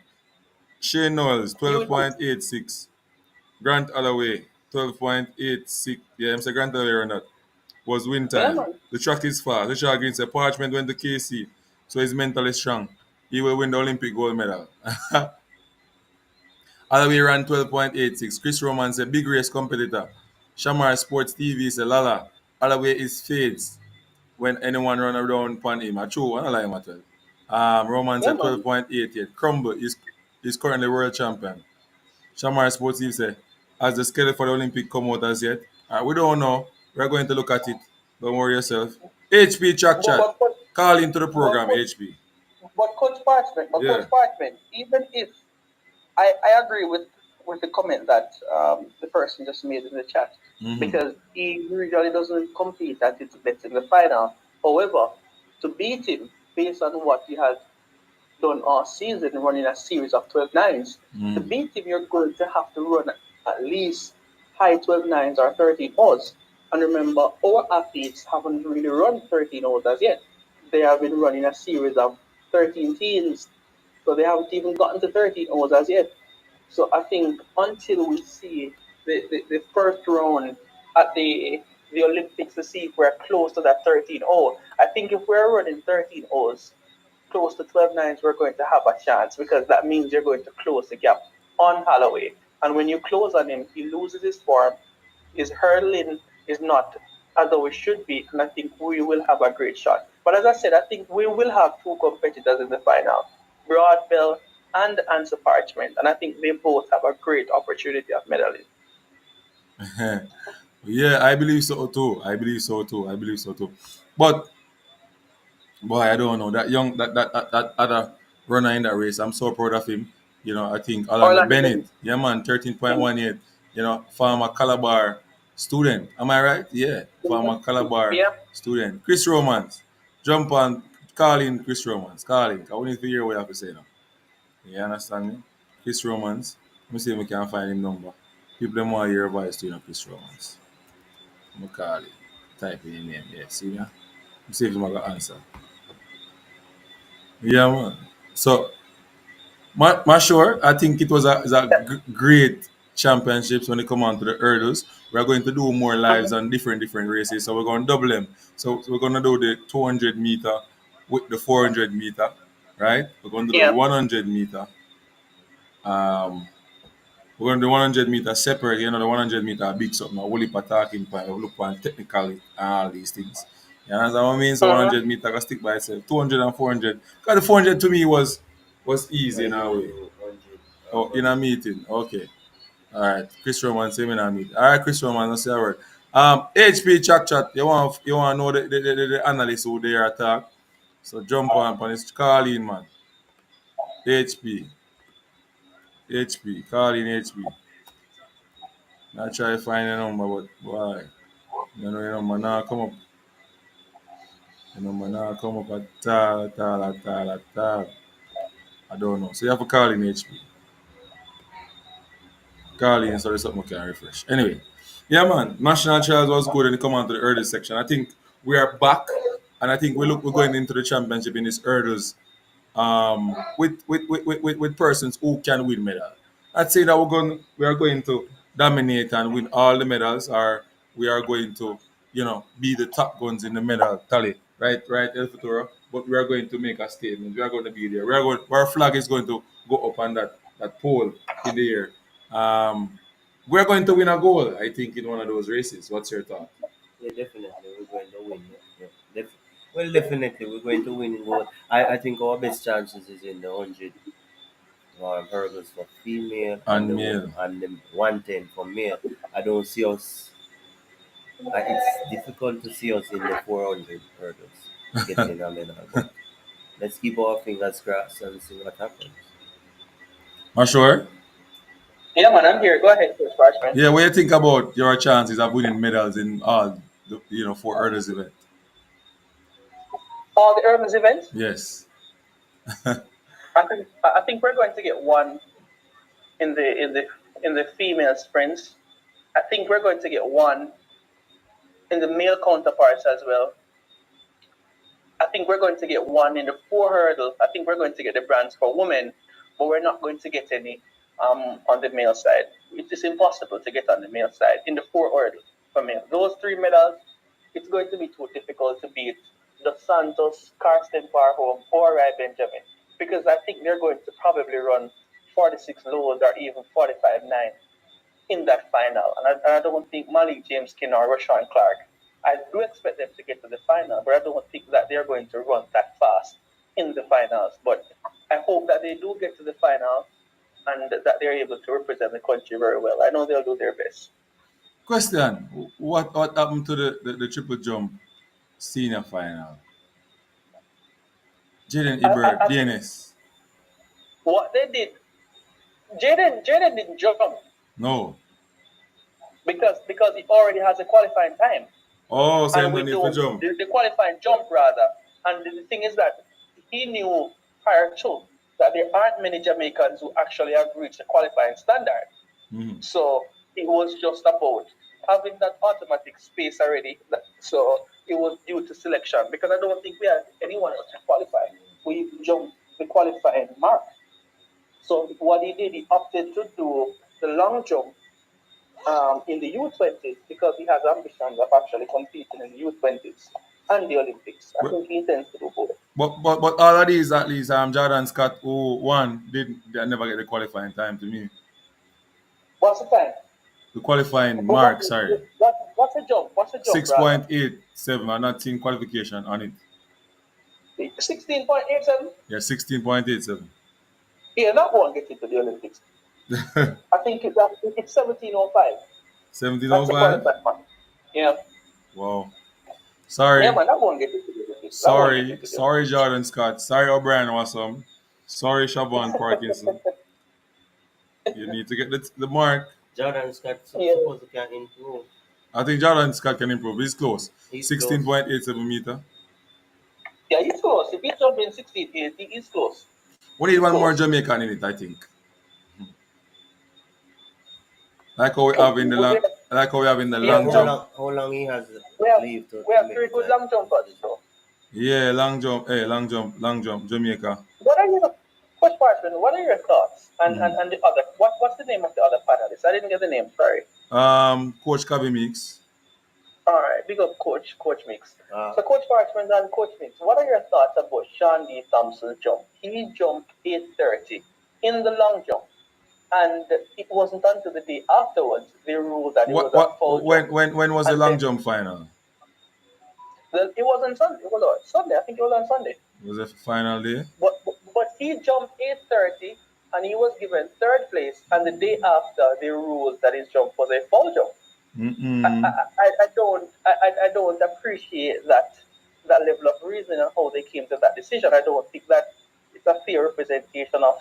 Shane Knowles, You 12.86. Grant Holloway, 12.86. Yeah, I'm saying Grant earlier on that. Was win Yeah, time. man. The track is fast. Richard Green said Parchment went to KC, so he's mentally strong. He will win the Olympic gold medal. Alloway ran 12.86. Chris Roman said big race competitor. Shamar Sports TV said Lala. Alloway is fades when anyone run around upon him. I true, I don't lie him at all. Roman Yeah, said man. 12.88. Crumble is currently world champion. Shamar Sports TV said, has the schedule for the Olympic come out as yet? We don't know. We're going to look at it. Don't worry yourself. HP Chat But Chat. but but Call into the but program, coach, HP. Coach Yeah. Parchment, even if I agree with the comment that the person just made in the chat Mm-hmm. because he usually doesn't compete at his best in the final. However, to beat him based on what he has done all season, running a series of 12 nines, to Mm. beat him, you're going to have to run at least high 12 nines or 13 O's. And remember, our athletes haven't really run 13 O's as yet. They have been running a series of 13 teens, so they haven't even gotten to 13 O's as yet. So I think until we see the first round at the Olympics to see if we're close to that 13-0, I think if we're running 13 O's close to 12 nines, we're going to have a chance because that means you're going to close the gap on Holloway. And when you close on him, he loses his form. His hurling is not as though it should be, and I think we will have a great shot. But as I said, I think we will have two competitors in the final, Broadbell and Answer Parchment, and I think they both have a great opportunity of medaling. Yeah, I believe so too. I believe so too. I believe so too. But boy, I don't know that young that other runner in that race. I'm so proud of him. I think Orlando Orlando Bennett. Bennett. Yeah, man, Mhm. 13.18. Former Calabar student. Am I right? Yeah, former Calabar Yeah. student. Chris Romans. Jump on, call in Chris Romans. Call in. I want to hear what you have to say now. You understand me? Chris Romans. Let me see if we can find him number. People them want to hear your voice too, Chris Romans. I'm gonna call it. Type in your name. Yeah, see ya. Let me see if I'm gonna answer. Yeah, man. So, sure, I think it was great championships when it come on to the hurdles. We're going to do more lives Mhm. on different races, so we're going to double them. So we're going to do the 200 meter with the 400 meter, right? We're going to do the Yeah. 100 meter. Um, we're going to do 100 meter separate. The 100 meter a big something. We'll be talking point. We'll look on technically and all these things. You understand what I mean? So Mhm. 100 meter, I stick by itself. 200 and 400. Because the 400 to me was easy in I a can way. do 100 Oh, in a 100. meeting. Okay. All right. Chris Roman, same in a meeting. All right, Chris Roman, let's say a word. HP chat. You want to know the analyst who they are talk. So jump on his call in, man. HP. HP. Call in HP. I try to find a number, but why? You know your number now come up. Your number now come up at all. I don't know. So you have to call in HP. Carly and so there's something I can refresh. Anyway, yeah, man. National Trials was good and it come on to the hurdles section. I think we are back, and I think we're going into the championship in this hurdles with persons who can win medal. I'd say that we are going to dominate and win all the medals, or we are going to be the top guns in the medal tally, right, El Futuro. But we are going to make a statement. We are going to be there. Our flag is going to go up on that pole in the air. We're going to win a goal, I think, in one of those races. What's your thought? Yeah, definitely we're going to win. Yeah, yeah. Well, definitely we're going to win gold. I think our best chances is in the 100 hurdles for female and And male. the 110 for male. I don't see us. It's difficult to see us in the 400 hurdles getting a medal, but let's keep our fingers crossed and see what happens. Are sure? Yeah, man, I'm here. Go ahead, Coach Parchment. Yeah, what do you think about your chances of winning medals in all the four hurdles event? All the urban events, Yes. I think we're going to get one in the female sprints. I think we're going to get one in the male counterparts as well. I think we're going to get one in the four hurdle. I think we're going to get the bronze for women, but we're not going to get any on the male side. It is impossible to get on the male side in the four hurdle for male. Those three medals, it's going to be too difficult to beat Dos Santos, Karsten Parham, or Rai Benjamin because I think they're going to probably run 46 lows or even 45.9 in that final. And I don't think Malik James King or Rashawn Clark. I do expect them to get to the final, but I don't think that they're going to run that fast in the finals. But I hope that they do get to the final and that they're able to represent the country very well. I know they'll do their best. Question: what happened to the triple jump senior final? Jaden Ibert, I think DNS. what they did, Jaden didn't jump No. because he already has a qualifying time. Oh, so And him we don't need to don't jump. the qualifying jump rather. And the thing is that he knew prior to that there aren't many Jamaicans who actually have reached the qualifying standard. Mhm. So it was just about having that automatic space already. So it was due to selection because I don't think we had anyone else to qualify. We jumped the qualifying mark. So what he did, he opted to do the long jump in the U20s because he has ambitions of actually competing in the U20s and the Olympics. I But, think he intends to do both. but all of these at least Jordan Scott who won they never get the qualifying time to me. What's the time? The qualifying But mark, sorry. what's the jump? What's the jump, Six rather? point eight seven. I'm not seeing qualification on it. 16.87? Yeah, 16.87. Yeah, that won't get into the Olympics. I think it's 17.05. That's the 1705. qualifying mark. Yeah. Wow. Yeah, Sorry. man, that won't get into the Olympics. That won't get Sorry. into the Sorry, Olympics. Jordan Scott. Sorry, O'Brien Wassam. Sorry, Siobhan Parkinson. You need to get the mark. Jordan Scott Yeah. suppose he can improve. I think Jordan Scott can improve. He's close. He's close. 16.87 meter. Yeah, he's close. If he jump in 16.80, he's close. We need He's one more close. Jamaican in it, I think. Like how we Oh, have in the long, like how we have in the yeah, long jump. How long he has we have, leave we to have make three the good time? long jumpers, though. Yeah, long jump. Hey, long jump. Jamaica. What are your Coach Parson, what are your thoughts? Mm. And the other what's the name of the other panelists? I didn't get the name, sorry. Coach Kabi Mix. All right, big up Coach Mix. Uh, So Coach Parchman and Coach Mix, what are your thoughts about Sean D. Thompson's jump? He jumped 8:30 in the long jump. And it wasn't until the day afterwards they ruled that it was a foul jump. When was the And long then jump final? it was on Sunday. It was on Sunday. I think it was on Sunday. Was it final day? But he jumped 8:30 and he was given third place. And the day after, they ruled that his jump was a foul jump. Mm-mm. I don't appreciate that level of reasoning and how they came to that decision. I don't think that it's a fair representation of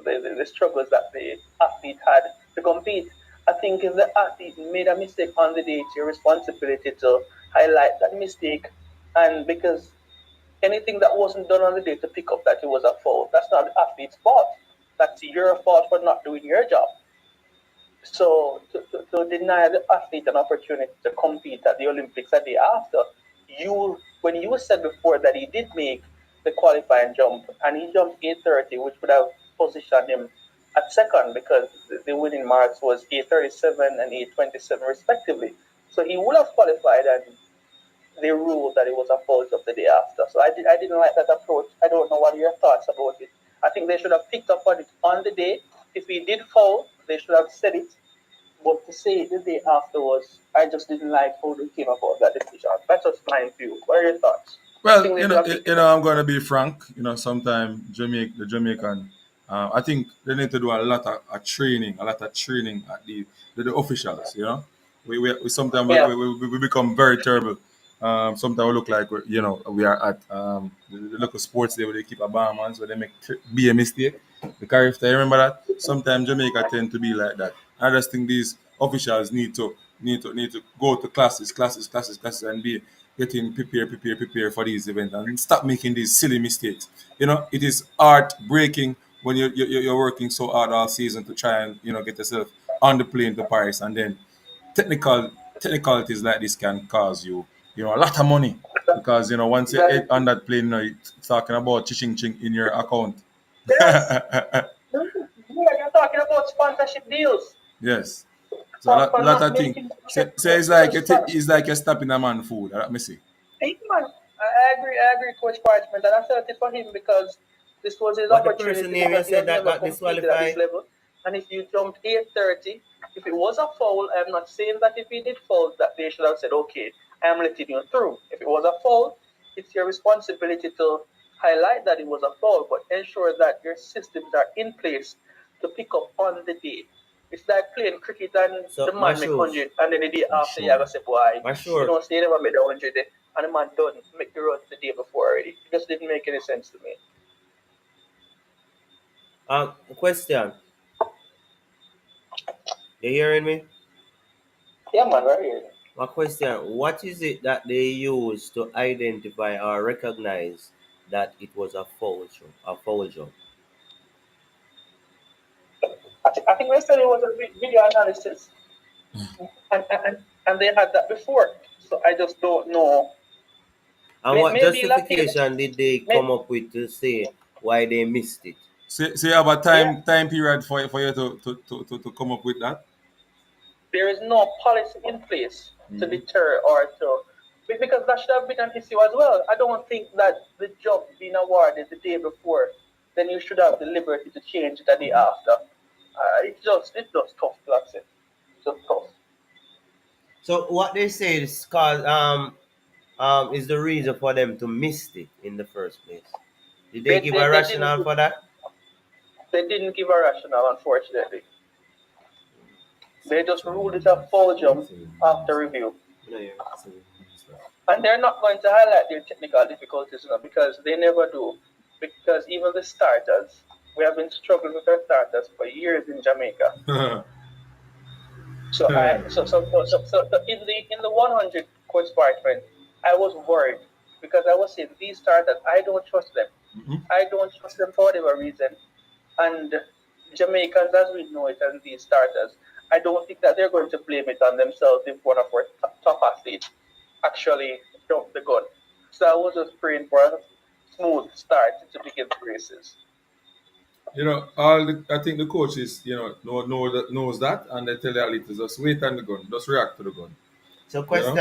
the struggles that the athlete had to compete. I think if the athlete made a mistake on the day, it's your responsibility to highlight that mistake. And because anything that wasn't done on the day to pick up that it was a fault, that's not the athlete's fault. That's your fault for not doing your job. So to deny the athlete an opportunity to compete at the Olympics a day after, when you said before that he did make the qualifying jump and he jumped 8:30, which would have positioned him at second because the winning marks was 8:37 and 8:27 respectively. So he would have qualified and they ruled that it was a fault of the day after. So I didn't like that approach. I don't know what are your thoughts about it. I think they should have picked up on it on the day. If he did foul, they should have said it. But to say it the day afterwards, I just didn't like how they came about that decision. That's just my view. What are your thoughts? I Well, think they should have picked it up. I'm going to be frank. Sometimes the Jamaican, I think they need to do a lot of training, at the officials. We sometimes Yeah. we become very terrible. Sometimes we look like we are at the local sports day where they keep a barman, so they be a mistake. Because if I remember that, sometimes Jamaica tend to be like that. I just think these officials need to go to classes, and be getting prepare for these events and stop making these silly mistakes. It is heartbreaking when you're working so hard all season to try and get yourself on the plane to Paris, and then technicalities like this can cause you a lot of money because once you That hit on that plane, it's talking about ching ching in your account. yes. Yeah, you're talking about sponsorship deals. Yes. So a For lot not of things. making Say it's like you're stopping a man food. Let me see. hey, man, I agree, Coach Parchment, and I felt it for him because this was his What the person opportunity name you because he said has that never got competed at this disqualified? level. And if you jumped 8:30, if it was a foul, I'm not saying that if he did foul, that they should have said, okay, I'm letting you through. If it was a foul, it's your responsibility to highlight that it was a foul, but ensure that your systems are in place to pick up on the day. It's like playing cricket and So the man make Mashur, 100, and then the day after you Sure. have to say, boy, you Mashur, know, say you never made the 100, and the man done make the run the day before already. It just didn't make any sense to me. question. You hearing me? Yeah, man, right here. My question, what is it that they use to identify or recognize that it was a foul job? A foul job? I think they said it was a video analysis, and they had that before. So I just don't know. And what Maybe Latin. justification did they May, come up with to say why they missed it? So you have a yeah, time period for you to come up with that. there is no policy in place to Mm-hmm. deter or to because that should have been an issue as well. I don't think that the job being awarded the day before, then you should have the liberty to change it the day after. It's just tough, that's it. It's just tough. So what they say is cause is the reason for them to miss it in the first place. Did they They, give they, a they didn't rationale for that? they didn't give a rationale, unfortunately. They just ruled it a foul Mm-hmm. jump after review. And they're not going to highlight their technical difficulties because they never do. Because even the starters, we have been struggling with our starters for years in Jamaica. So in the 100 coach department, I was worried because I was saying these starters, I don't trust them. Mm-hmm. I don't trust them for whatever reason. And Jamaicans, as we know it, and these starters, I don't think that they're going to blame it on themselves if one of our top athletes actually jumped the gun. So I was just praying for a smooth start to begin the races. I think the coaches, knows that, and they tell the athletes just wait on the gun, just react to the gun. So You know, question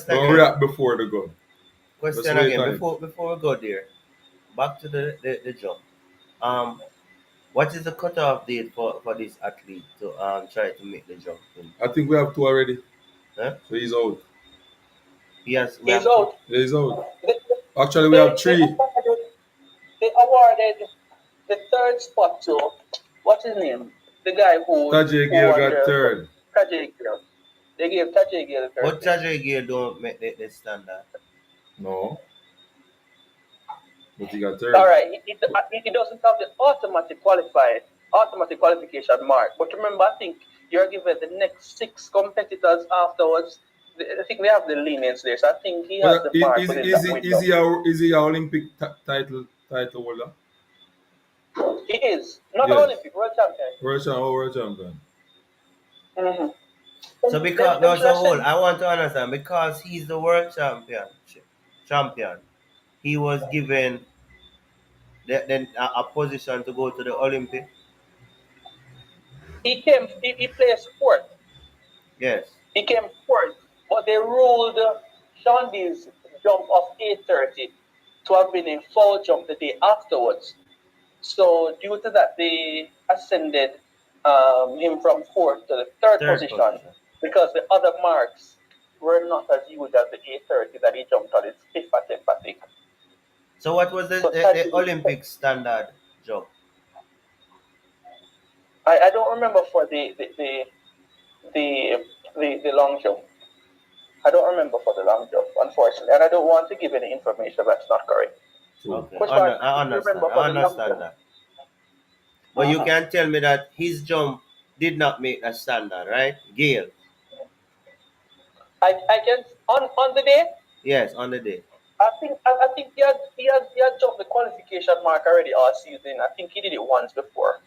don't again. react before the gun. Just Question wait again. on it. Before we go there, back to the jump. Um, what is the cutoff date for this athlete to try to make the jump? I think we have two already, Huh? so he's out. We He's have to. out. Yeah, he's out. They, Actually, we have they, they, three. awarded, they awarded the third spot to, what's his name? The guy Tajay who Gale won got the third. Tajay Gale. They gave Tajay Gale the third But place. Tajay Gale don't make the standard. No, but he got All third. right, it doesn't have the automatic qualification mark. But remember, I think you're given the next 6 competitors afterwards. I think they have the lenience there, so I think he has But the mark within that window. is he a Olympic title holder? He is not Yes. Olympic world champion. World champion. Mm-hmm. So because Them no, should so have hold. said I want to understand because he's the world champion. He was given then a position to go to the Olympic. he placed fourth. Yes. He came fourth, but they ruled Shandy's jump of 8:30 to have been a foul jump the day afterwards. So due to that, they ascended him from fourth to the third Third position position. because the other marks were not as huge as the 8:30 that he jumped on his fifth attempt, I think. So what was the, So the, the Olympic standard jump? I don't remember for the long jump. I don't remember for the long jump, unfortunately, and I don't want to give any information that's not correct. True. Okay, Which part I do you understand. remember I for the long understand jump? that. But you can tell me that his jump did not make a standard, right? Gale. I can on the day. Yes, on the day. I think he had jumped the qualification mark already all season. I think he did it once before.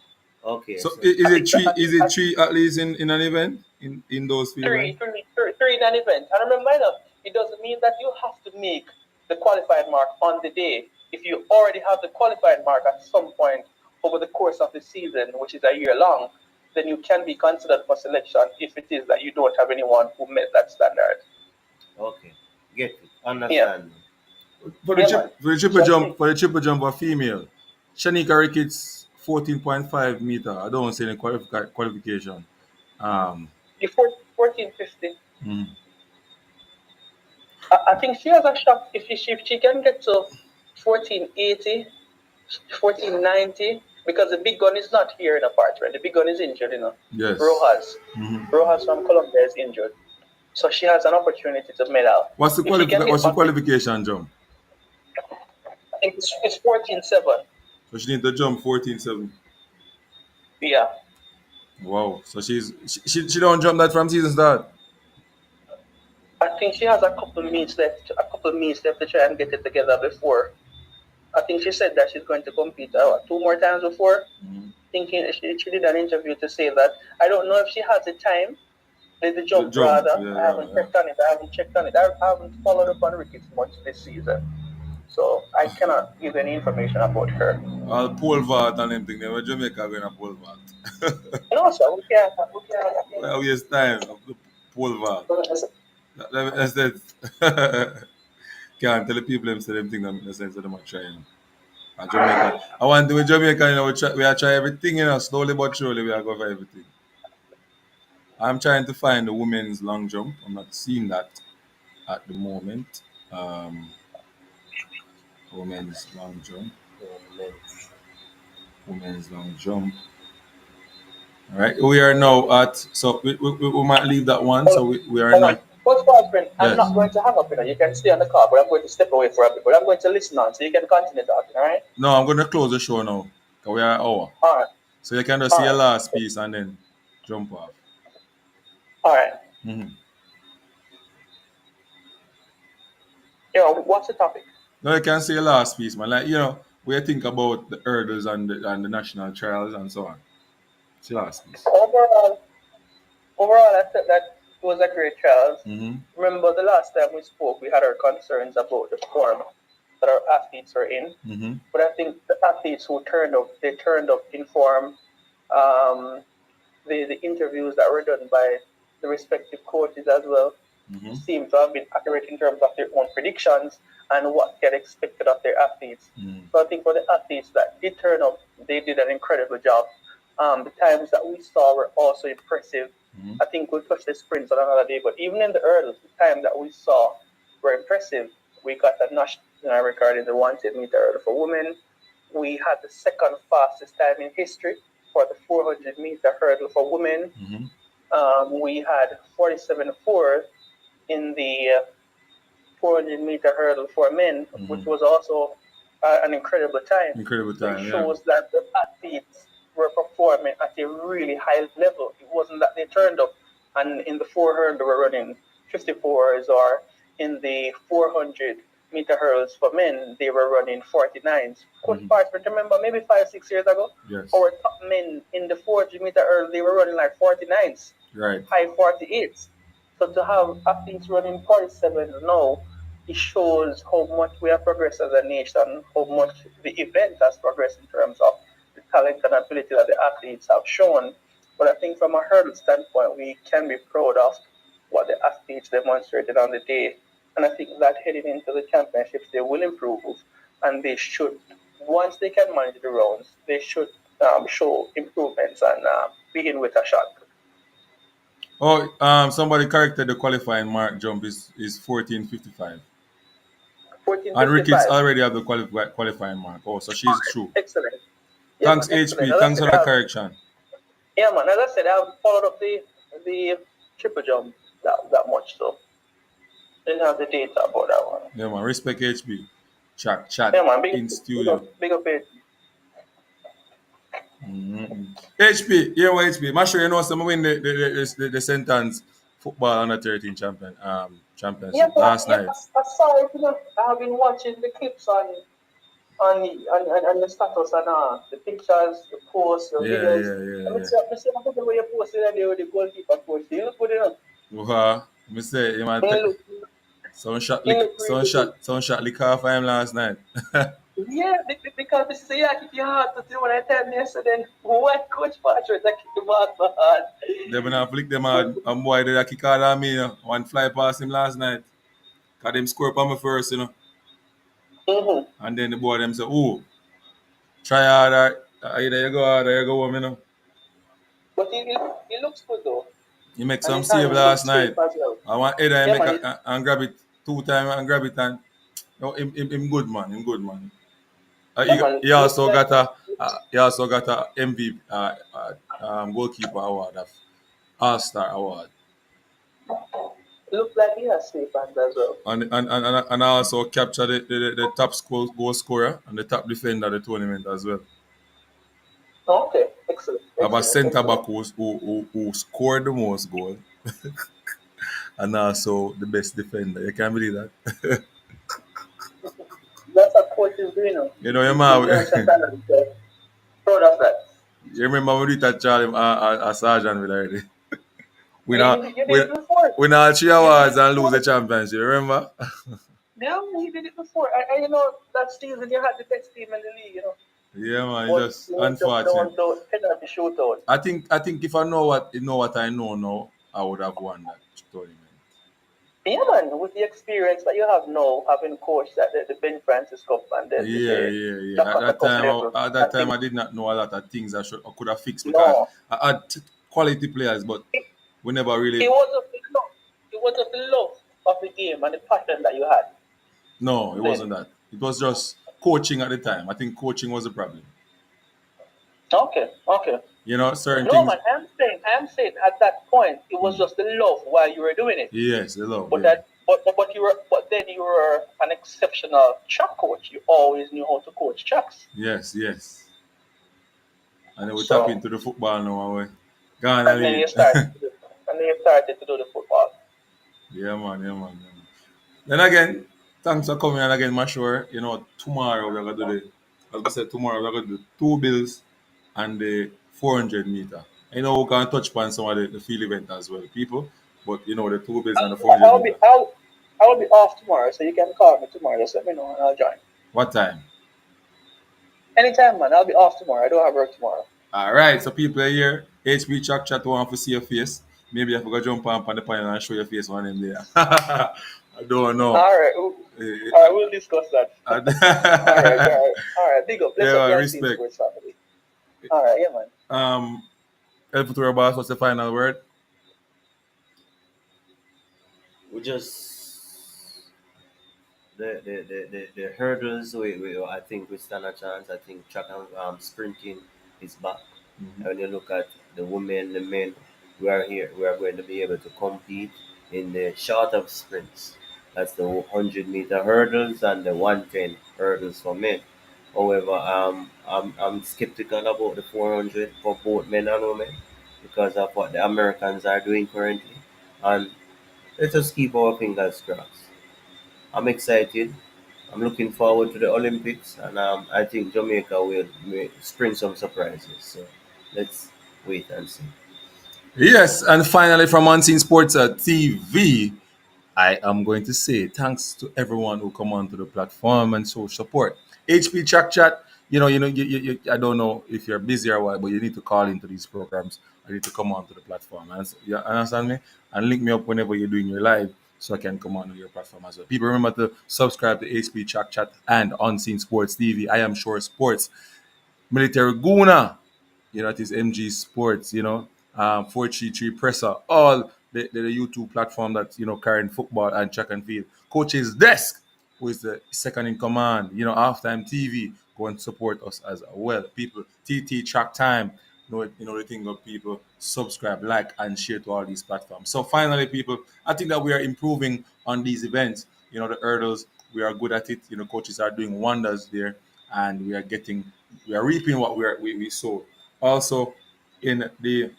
Okay, So so is I it think three? I Is think, it I three at least in an event in those three three, events? three, three, three in an event. And remember, it doesn't mean that you have to make the qualified mark on the day if you already have the qualified mark at some point over the course of the season, which is a year long, then you can be considered for selection if it is that you don't have anyone who met that standard. Okay. Get it. Yeah, Understand. yeah, man. For the triple So I jump think for the triple jump for female, Shanika Ricketts 14.5 meter. I don't see any qualification. Um, the 1450. mm, I think she has a shot if she can get to 1480, 1490, because the big gun is not here in a part, right? The big gun is injured, yes. Rojas. hmm Rojas from Colombia is injured. So she has an opportunity to medal. If she can get What's the back, I qualification jump? think it's 14.7. So she need to jump 14.7. Yeah. Wow. So she don't jump that from season start. I think she has a couple meets left to try and get it together before. I think she said that she's going to compete two more times before. Thinking she did an interview to say that I don't know if she has the time. The jump Jump. rather. Yeah, I haven't yeah. checked on it. I haven't checked on it. I haven't followed up on Ricketts much this season. So I cannot give any information about her. All pole vault and everything. They were Jamaica going to pole vault. No, sir, we can't. Well, waste time of the pole vault. That's that. Can't tell the people them say them thing that make no sense of them are trying. Jamaica. I want to do with Jamaica, we are trying everything, slowly but surely we are going for everything. I'm trying to find the women's long jump. I'm not seeing that at the moment. Um, women's long jump. Women's long jump. All right, we are now at, so we might leave that one. So we are Hold on. now, First of all, friend, I'm yes. not going to hang up. You can stay on the call, but I'm going to step away for a bit. But I'm going to listen on, so you can continue talking. All right? No, I'm going to close the show now. 'Cause we are an hour. All right. So you can just All see your right. last piece and then jump off. All right. Mm-hmm. What's the topic? Now you can see your last piece, man. Like, we think about the hurdles and the national trials and so on. It's your last piece. Overall, I said that it was a great trials. Mm-hmm. Remember the last time we spoke, we had our concerns about the form that our athletes are in. Mm-hmm. But I think the athletes who turned up in form. The interviews that were done by the respective coaches as well seem to have been accurate in terms of their own predictions and what get expected of their athletes. So I think for the athletes that did turn up, they did an incredible job. The times that we saw were also impressive. I think we'll touch the sprints on another day, but even in the hurdles, the time that we saw were impressive. We got a national record in the 110 meter hurdle for women. We had the second fastest time in history for the 400 meter hurdle for women. We had 47.4 in the 400 meter hurdle for men, which was also an incredible time. It shows that the athletes were performing at a really high level. It wasn't that they turned up and in the 400 they were running 54s, or in the 400 meter hurdles for men they were running 49s. Coach Parchment, remember maybe 5-6 years ago? Yes. Our top men in the 400 meter hurdle they were running like 49s, right, high 48s. So to have athletes running 47 now, it shows how much we have progressed as a nation, how much the event has progressed in terms of the talent and ability that the athletes have shown. But I think from a hurdle standpoint, we can be proud of what the athletes demonstrated on the day. And I think that heading into the championships, they will improve. And they should, once they can manage the rounds, they should show improvements and begin with a shot. Oh, somebody corrected the qualifying mark jump is 14:55. 14:55. And Ricketts already have the qualifying mark. Oh, so she's true. Excellent. Thanks, man, HP. excellent. Thanks for the correction. Yeah, man. As I said, I haven't followed up the triple jump that much, so didn't have the data about that one. Yeah, man. Respect HP. Chat Yeah, man. in studio. Big up it. HP, yeah, what HP. I'm sure you know some win the sentence football under 13 championship last night. I saw it. I have been watching the clips on the status and the pictures, the posts, the videos. I see the way you posted that day with the goalkeeper coach. You look good enough. Wow, I say you might some shot lick off him last night. Yeah, because this is yeah, kick you hard to do when I tell me yesterday. Why Coach Patrick I kick the ball hard? They been flick them hard. And boy, did I kick out on me, One fly past him last night. Got him score on me first. Mm-hmm. And then the boy them say, oh, try harder. Either you go hard or you go home. But he looks good though, He make and some his save hands look last safe night. as well. I want either Yeah, make man. and grab it 2 times and grab it and no, him good man. Him good man. Yeah, man. He Looks also like got a MVP goalkeeper award of All Star award. look like he has safe hands as well. And I also captured the top goal scorer and the top defender of the tournament as well. Okay, excellent, I have a excellent, centre back excellent. who scored the most goal and also the best defender. You can't believe that. That's what coach is doing now. You know, your He's man, learned some talent. So proud of that. you remember when we did that Charlie a sergeant with already? We Yeah, not you did we it before. we not 3 hours You did it and lose the before. championship. Remember? Yeah, he did it before. I you know that season you had the best team in the league. Yeah, man. It's But just you were just unfortunate. down penalty shootout. I think if I know what I know now, I would have won that tournament. Yeah, man, with the experience that you have now, having coached at the Ben Francis Cup and then Yeah, the yeah, yeah. At Jakarta that Cup time, level, at I that time, think I did not know a lot of things I could have fixed because no, I had quality players, but it, we never it really. was of the love, it was of the love of the game and the passion that you had No, it then. wasn't that. It was just coaching at the time. I think coaching was the problem. Okay, okay. Certain No, things. man, I'm saying at that point it was Mm, just the love while you were doing it. yes, the love. But Yeah. that, but then you were an exceptional track coach. You always knew how to coach tracks. Yes, yes. And then we tap So, into the football now. And we Ghana and then lead. you started, and then you started to do the football. Yeah, man. Yeah, man. Yeah, man. Then again, thanks for coming. And again, my sure, tomorrow we're gonna do as I said, tomorrow we're gonna do 2 bills and the 400 meter. We can touch upon some of the field event as well, people. But the 2 bills and the 400 I'll be meter. I'll be off tomorrow, so you can call me tomorrow. Just let me know and I'll join. What time? Anytime, man. I'll be off tomorrow. I don't have work tomorrow. All right, so people are here. HB chat want to see your face. Maybe I forgot jump on the panel and show your face one of them there. I don't know. All right, Eh, all right. We'll discuss that. All right, all I- right, all right. Big up. Let's up yeah, the unseen respect. sports family. All right, yeah, man. El Futuro Boss, what's the final word? We just the hurdles. I think we stand a chance. I think track and sprinting is back. And when you look at the women, the men, we are here. We are going to be able to compete in the short of sprints. That's the 100-meter hurdles and the 110 hurdles for men. However, I'm skeptical about the 400 for both men and women because of what the Americans are doing currently. And let us keep our fingers crossed. I'm excited. I'm looking forward to the Olympics, and I think Jamaica will spring some surprises. So let's wait and see. Yes, and finally from Unseen Sports TV, I am going to say thanks to everyone who come onto the platform and show support. HP Chat Chat, I don't know if you're busy or what, but you need to call into these programs. I need to come onto the platform. And you understand me? And link me up whenever you're doing your live so I can come on your platform as well. People remember to subscribe to HP Chat Chat and Unseen Sports TV. I am Sure Sports. Military Guna, it is MG Sports, 433 Presser, all the YouTube platform that, carrying football and track and field. Coach's Desk, who is the second in command, halftime TV, go and support us as well. People, TT Track Time, the thing of people, subscribe, like, and share to all these platforms. So finally, people, I think that we are improving on these events. The hurdles, we are good at it. Coaches are doing wonders there, and we are reaping what we sow. Also, in the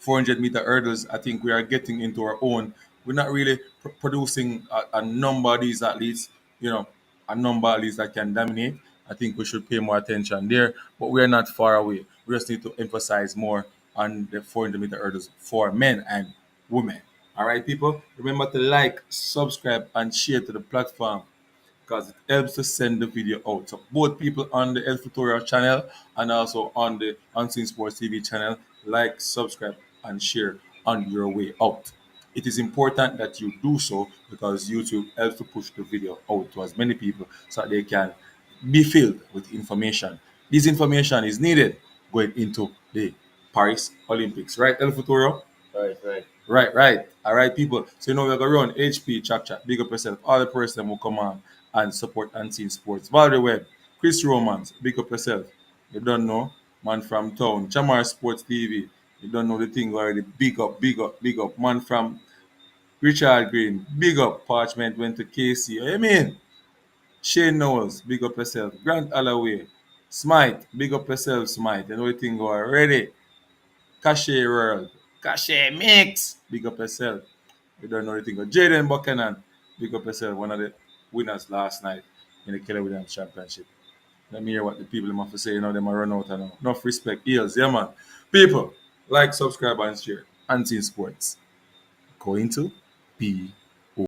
400-meter hurdles, I think we are getting into our own. We're not really producing a number of these athletes, a number of these that can dominate. I think we should pay more attention there, but we are not far away. We just need to emphasize more on the 400-meter hurdles for men and women. All right, people, remember to like, subscribe, and share to the platform because it helps to send the video out. So both people on the Health Tutorial channel and also on the Unseen Sports TV channel, like, subscribe, and share on your way out. It is important that you do so because YouTube helps to push the video out to as many people so that they can be filled with information. This information is needed going into the Paris Olympics, right, El Futuro? Right, right. Right, right. All right, people. So you know we're gonna run HP, Chat Chat, big up yourself. All the person will come on and support Unseen Sports. Valerie Webb, Chris Romans, big up yourself. You don't know, man from town. Chamar Sports TV. You don't know the thing already. Big up, big up, big up. Man from Richard Green, big up. Parchment went to KC. You mean? Shane Knowles, big up yourself. Grant Alloway, Smite, big up yourself, Smite. You know the thing already. Cache World, Cache Mix, big up yourself. You don't know anything. Jaden Buchanan, big up yourself. One of the winners last night in the Keller Williams Championship. Let me hear what the people have to say. You know, them are run out and enough respect. Eels, yeah, man. People, like, subscribe, and share. Unseen Sports. Going to be